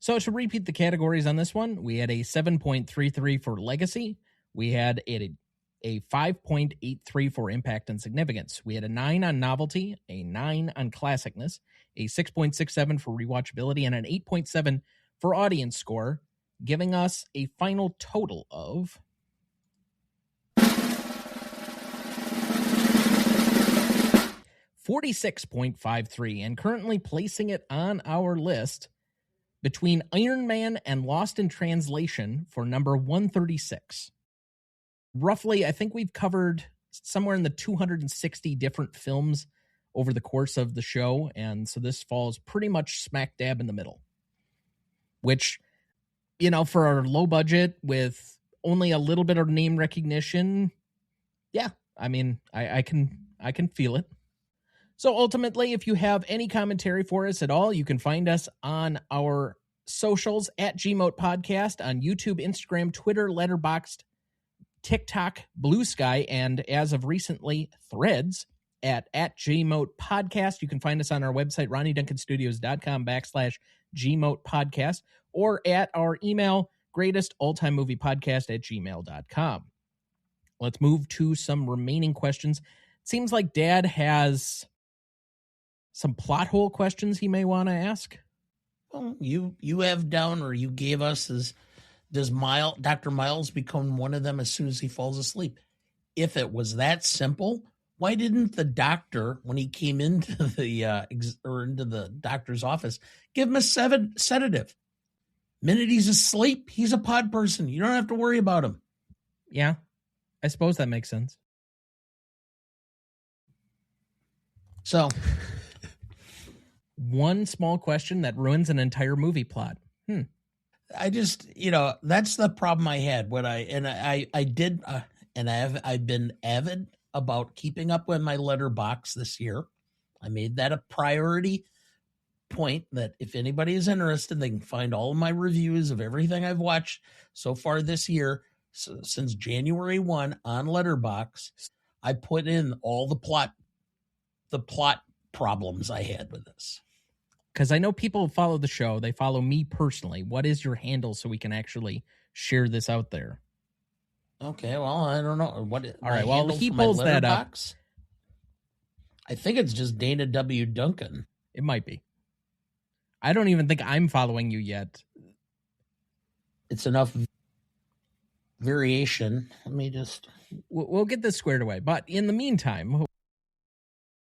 So to repeat the categories on this one, we had a 7.33 for legacy. We had a 5.83 for impact and significance. We had a 9 on novelty, a 9 on classicness, a 6.67 for rewatchability, and an 8.7 for audience score, giving us a final total of 46.53, and currently placing it on our list between Iron Man and Lost in Translation for number 136. Roughly, I think we've covered somewhere in the 260 different films over the course of the show, and so this falls pretty much smack dab in the middle. Which, you know, for our low budget with only a little bit of name recognition, yeah, I mean, I can feel it. So ultimately, if you have any commentary for us at all, you can find us on our socials at GMote Podcast on YouTube, Instagram, Twitter, Letterboxd, TikTok, Blue Sky, and as of recently, Threads at GMote Podcast. You can find us on our website, RonnieDuncanStudios.com/GMote Podcast, or at our email, greatestaltimemoviepodcast@gmail.com. Let's move to some remaining questions. It seems like Dad has some plot hole questions he may want to ask. Well, you have down, or you gave us, is does Dr. Miles become one of them as soon as he falls asleep? If it was that simple, why didn't the doctor, when he came into the doctor's office, give him a sedative? Minute he's asleep, he's a pod person. You don't have to worry about him. Yeah, I suppose that makes sense. So, one small question that ruins an entire movie plot. I just, that's the problem I had when I've been avid about keeping up with my letterbox this year. I made that a priority point that if anybody is interested, they can find all of my reviews of everything I've watched so far this year, since January 1 on Letterboxd. I put in all the plot problems I had with this. Because I know people follow the show. They follow me personally. What is your handle so we can actually share this out there? Okay, well, I don't know. All right, well, he pulls that up. I think it's just Dana W. Duncan. It might be. I don't even think I'm following you yet. It's enough variation. Let me just... We'll get this squared away. But in the meantime,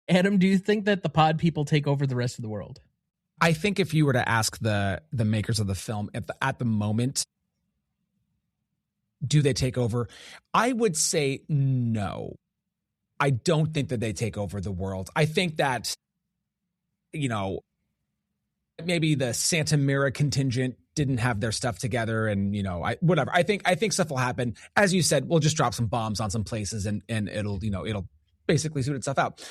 Adam, do you think that the pod people take over the rest of the world? I think if you were to ask the makers of the film at the moment, do they take over? I would say no. I don't think that they take over the world. I think that, maybe the Santa Mira contingent didn't have their stuff together, and whatever. I think stuff will happen. As you said, we'll just drop some bombs on some places, and it'll basically sort itself out.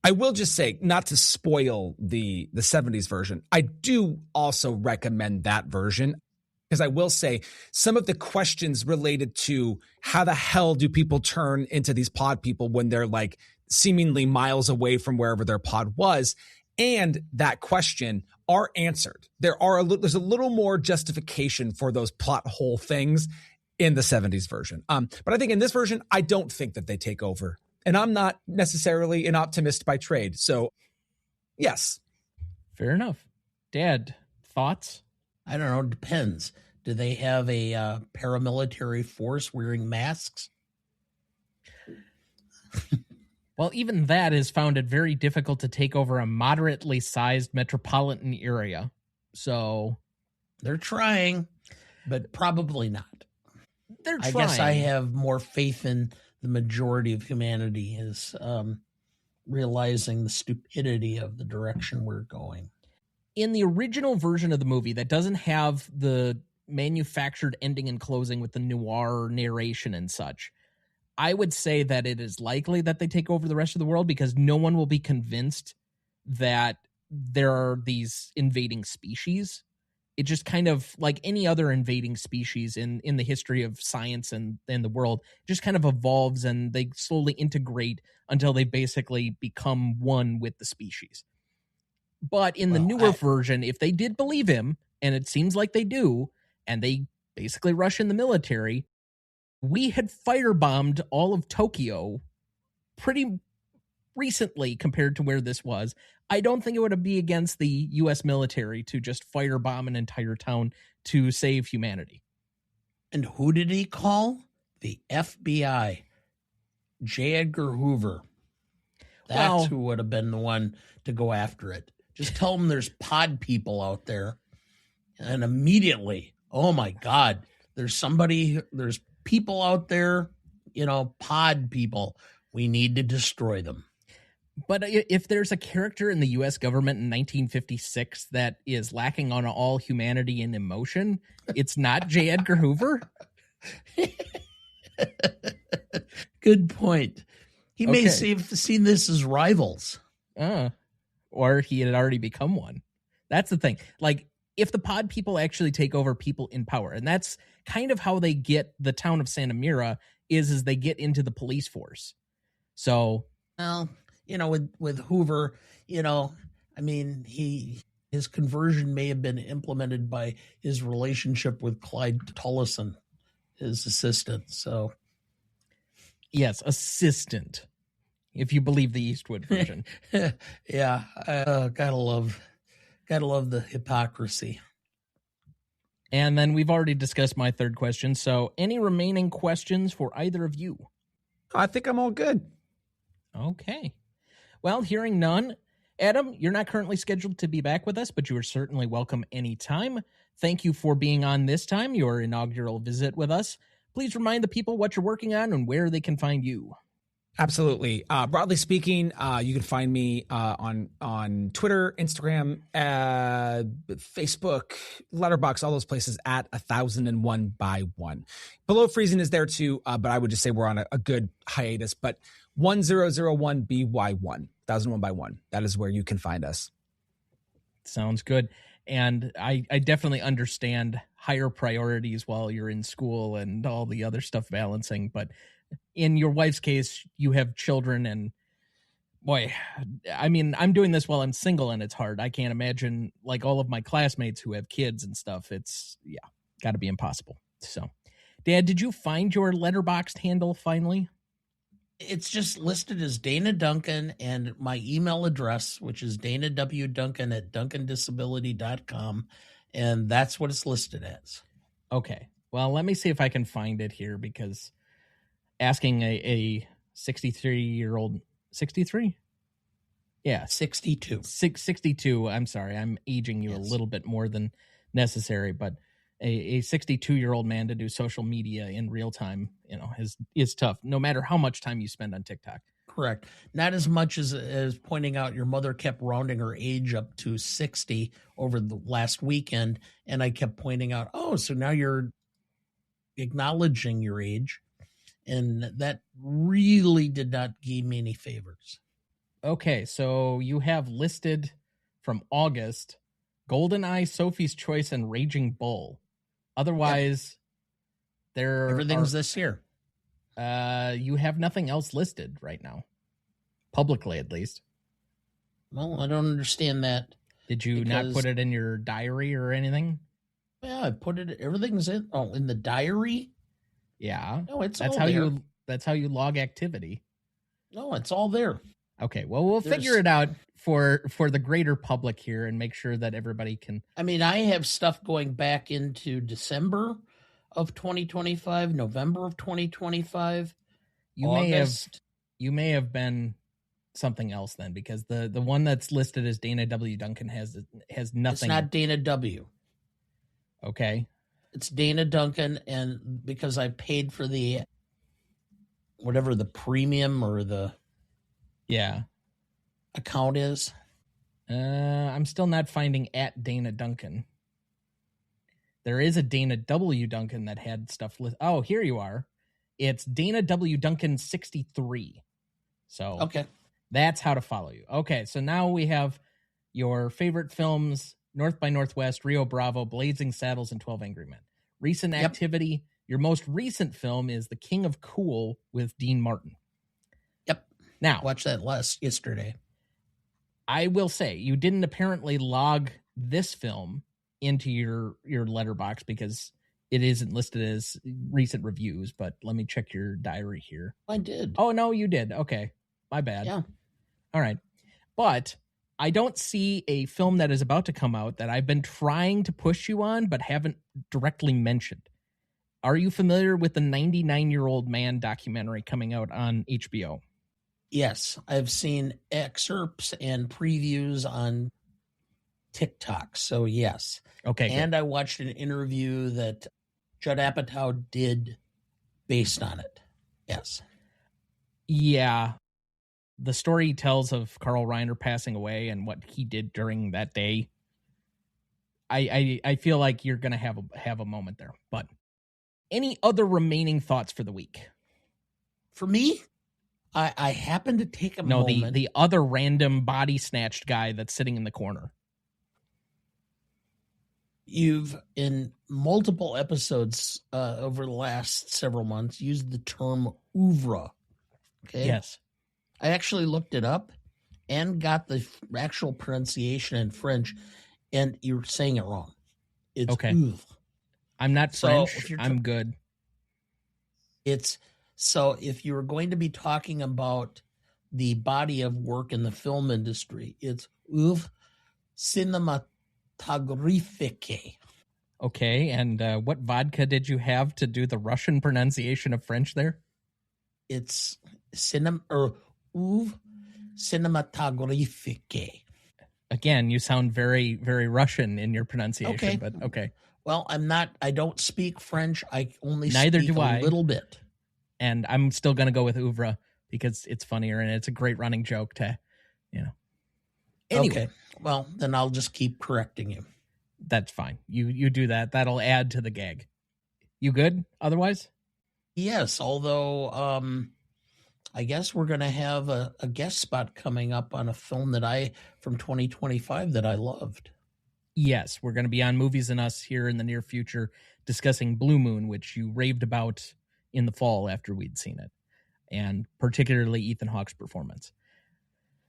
I will just say, not to spoil the 70s version, I do also recommend that version, because I will say some of the questions related to how the hell do people turn into these pod people when they're like seemingly miles away from wherever their pod was, and that question are answered. There's a little more justification for those plot hole things in the 70s version. But I think in this version, I don't think that they take over. And I'm not necessarily an optimist by trade. So, yes. Fair enough. Dad, thoughts? I don't know. Depends. Do they have a paramilitary force wearing masks? Well, even that has found it very difficult to take over a moderately sized metropolitan area. So they're trying, but probably not. They're trying. I guess I have more faith in the majority of humanity is realizing the stupidity of the direction we're going. In the original version of the movie that doesn't have the manufactured ending and closing with the noir narration and such, I would say that it is likely that they take over the rest of the world, because no one will be convinced that there are these invading species it just kind of, like any other invading species in the history of science and the world, just kind of evolves, and they slowly integrate until they basically become one with the species. But in the newer version, if they did believe him, and it seems like they do, and they basically rush in the military, we had firebombed all of Tokyo pretty recently compared to where this was. I don't think it would be against the U.S. military to just firebomb an entire town to save humanity. And who did he call? The FBI. J. Edgar Hoover. That's who would have been the one to go after it. Just tell them there's pod people out there. And immediately, oh my God, there's people out there, pod people. We need to destroy them. But if there's a character in the U.S. government in 1956 that is lacking on all humanity and emotion, it's not J. Edgar Hoover. Good point. He may have seen this as rivals. Or he had already become one. That's the thing. Like, if the pod people actually take over people in power, and that's kind of how they get the town of Santa Mira, is they get into the police force. So, well, with Hoover, his conversion may have been implemented by his relationship with Clyde Tullison, his assistant. So, yes, assistant, if you believe the Eastwood version. Yeah, gotta love the hypocrisy. And then we've already discussed my third question. So, any remaining questions for either of you? I think I'm all good. Okay. Well, hearing none, Adam, you're not currently scheduled to be back with us, but you are certainly welcome anytime. Thank you for being on this time, your inaugural visit with us. Please remind the people what you're working on and where they can find you. Absolutely. Broadly speaking, you can find me on Twitter, Instagram, Facebook, Letterboxd, all those places at 1001 by 1. Below Freezing is there too, but I would just say we're on a good hiatus. But 1001BY1, 1001 by 1. That is where you can find us. Sounds good. And I definitely understand higher priorities while you're in school and all the other stuff balancing. But in your wife's case, you have children, and boy, I'm doing this while I'm single, and it's hard. I can't imagine, like, all of my classmates who have kids and stuff. It's, got to be impossible. So, Dad, did you find your Letterboxd handle finally? It's just listed as Dana Duncan, and my email address, which is danawduncan@duncandisability.com, and that's what it's listed as. Okay. Well, let me see if I can find it here, because asking a 63-year-old, 63? Yeah. 62. 62. I'm sorry. I'm aging you a little bit more than necessary, but a 62-year-old man to do social media in real time, is tough, no matter how much time you spend on TikTok. Correct. Not as much as pointing out your mother kept rounding her age up to 60 over the last weekend, and I kept pointing out, so now you're acknowledging your age. And that really did not give me any favors. Okay, so you have listed from August GoldenEye, Sophie's Choice, and Raging Bull. Otherwise, everything's this year. You have nothing else listed right now, publicly at least. Well, I don't understand that. Did you not put it in your diary or anything? Yeah, I put it. Everything's in the diary. Yeah. No, it's that's all how there. That's how you log activity. No, it's all there. Okay, well, we'll figure it out for the greater public here and make sure that everybody can. I have stuff going back into December of 2025, November of 2025. August. You may have been something else then, because the one that's listed as Dana W. Duncan has nothing. It's not Dana W. Okay. It's Dana Duncan, and because I paid for the whatever the premium or the account is. I'm still not finding at Dana Duncan. There is a Dana W. Duncan that had stuff Oh, here you are. It's Dana W. Duncan 63. So okay, that's how to follow you. Okay, so now we have your favorite films North by Northwest, Rio Bravo, Blazing Saddles, and 12 Angry Men. Recent activity, your most recent film is The King of Cool with Dean Martin. Yep. Now, Watched that yesterday. I will say, you didn't apparently log this film into your letterbox because it isn't listed as recent reviews, but let me check your diary here. I did. Oh, no, you did. Okay. My bad. Yeah. All right. But I don't see a film that is about to come out that I've been trying to push you on, but haven't directly mentioned. Are you familiar with the 99-Year-Old Man documentary coming out on HBO? Yes, I've seen excerpts and previews on TikTok. So yes. Okay. And I watched an interview that Judd Apatow did based on it. Yes. Yeah. The story he tells of Carl Reiner passing away and what he did during that day. I feel like you're gonna have a moment there. But any other remaining thoughts for the week? For me, I happen to take a moment. The other random body snatched guy that's sitting in the corner. You've, in multiple episodes over the last several months, used the term oeuvre. Okay. Yes. I actually looked it up and got the actual pronunciation in French, and you're saying it wrong. It's okay. oeuvre. I'm not French. I'm good. So if you were going to be talking about the body of work in the film industry, it's oeuvre cinématographique. Okay, and what vodka did you have to do the Russian pronunciation of French there? It's oeuvre cinématographique. Again, you sound very, very Russian in your pronunciation, okay. But okay. Well, I don't speak French. I only Neither speak do I. A little bit. And I'm still going to go with oeuvre because it's funnier and it's a great running joke to, Anyway. Okay. Well, then I'll just keep correcting you. That's fine. You do that. That'll add to the gag. You good otherwise? Yes, although I guess we're going to have a guest spot coming up on a film from 2025 that I loved. Yes, we're going to be on Movies and Us here in the near future discussing Blue Moon, which you raved about in the fall after we'd seen it, and particularly Ethan Hawke's performance,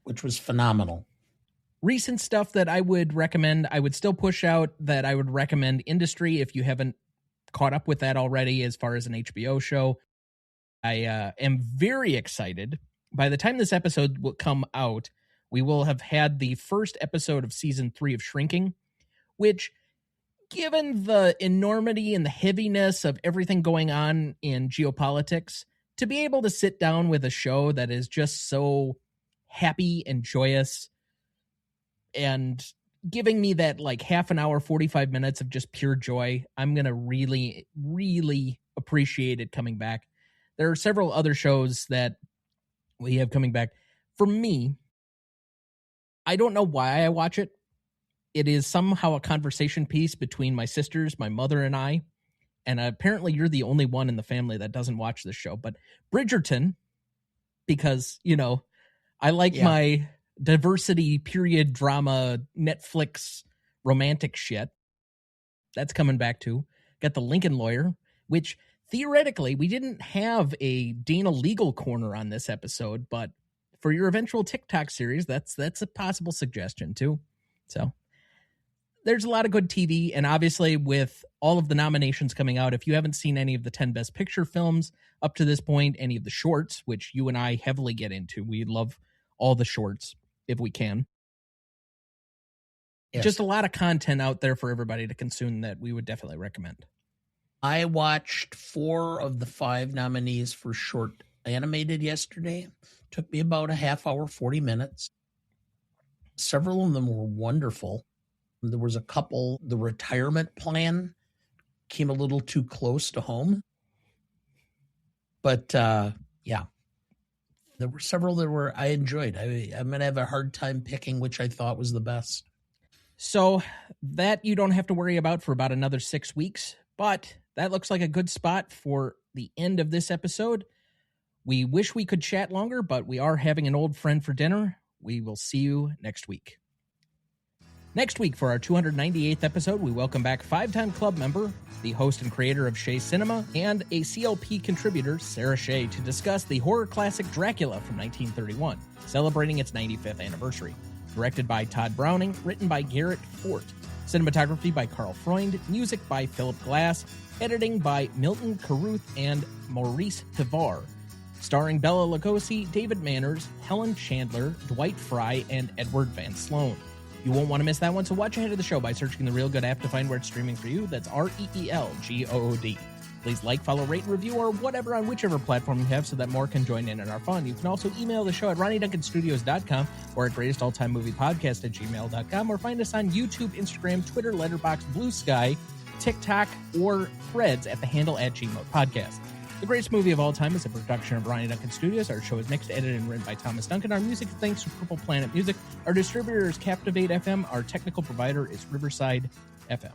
which was phenomenal. Recent stuff that I would recommend, I would still push out that I would recommend Industry if you haven't caught up with that already as far as an HBO show. I am very excited. By the time this episode will come out, we will have had the first episode of season 3 of Shrinking, which, given the enormity and the heaviness of everything going on in geopolitics, to be able to sit down with a show that is just so happy and joyous and giving me that like half an hour, 45 minutes of just pure joy, I'm going to really, really appreciate it coming back. There are several other shows that we have coming back. For me, I don't know why I watch it. It is somehow a conversation piece between my sisters, my mother, and I. And apparently you're the only one in the family that doesn't watch this show. But Bridgerton, because, I like my diversity period drama Netflix romantic shit. That's coming back too. Got The Lincoln Lawyer, which theoretically we didn't have a Dana legal corner on this episode, but for your eventual TikTok series, that's a possible suggestion too. So there's a lot of good TV, and obviously with all of the nominations coming out, if you haven't seen any of the 10 Best Picture films up to this point, any of the shorts, which you and I heavily get into, we love all the shorts if we can. Yes. Just a lot of content out there for everybody to consume that we would definitely recommend. I watched 4 of the 5 nominees for short animated yesterday. Took me about a half hour, 40 minutes. Several of them were wonderful. There was a couple, The Retirement Plan came a little too close to home. But yeah, there were several that I enjoyed. I'm going to have a hard time picking which I thought was the best. So that you don't have to worry about for about another 6 weeks, but that looks like a good spot for the end of this episode. We wish we could chat longer, but we are having an old friend for dinner. We will see you next week. Next week, for our 298th episode, we welcome back five-time club member, the host and creator of Shea Cinema, and a CLP contributor, Sarah Shea, to discuss the horror classic Dracula from 1931, celebrating its 95th anniversary. Directed by Todd Browning, written by Garrett Fort. Cinematography by Carl Freund, music by Philip Glass, editing by Milton Carruth and Maurice Tavar. Starring Bela Lugosi, David Manners, Helen Chandler, Dwight Fry, and Edward Van Sloan. You won't want to miss that one, so watch ahead of the show by searching the Real Good app to find where it's streaming for you. That's REELGOOD. Please like, follow, rate, and review, or whatever on whichever platform you have so that more can join in our fun. You can also email the show at RonnieDuncanStudios.com or at greatestalltimemoviepodcast@gmail.com, or find us on YouTube, Instagram, Twitter, Letterboxd, Blue Sky, TikTok, or Threads at the handle @GModePodcast. The Greatest Movie of All Time is a production of Ronnie Duncan Studios. Our show is mixed, edited, and written by Thomas Duncan. Our music is thanks to Purple Planet Music. Our distributor is Captivate FM. Our technical provider is Riverside FM.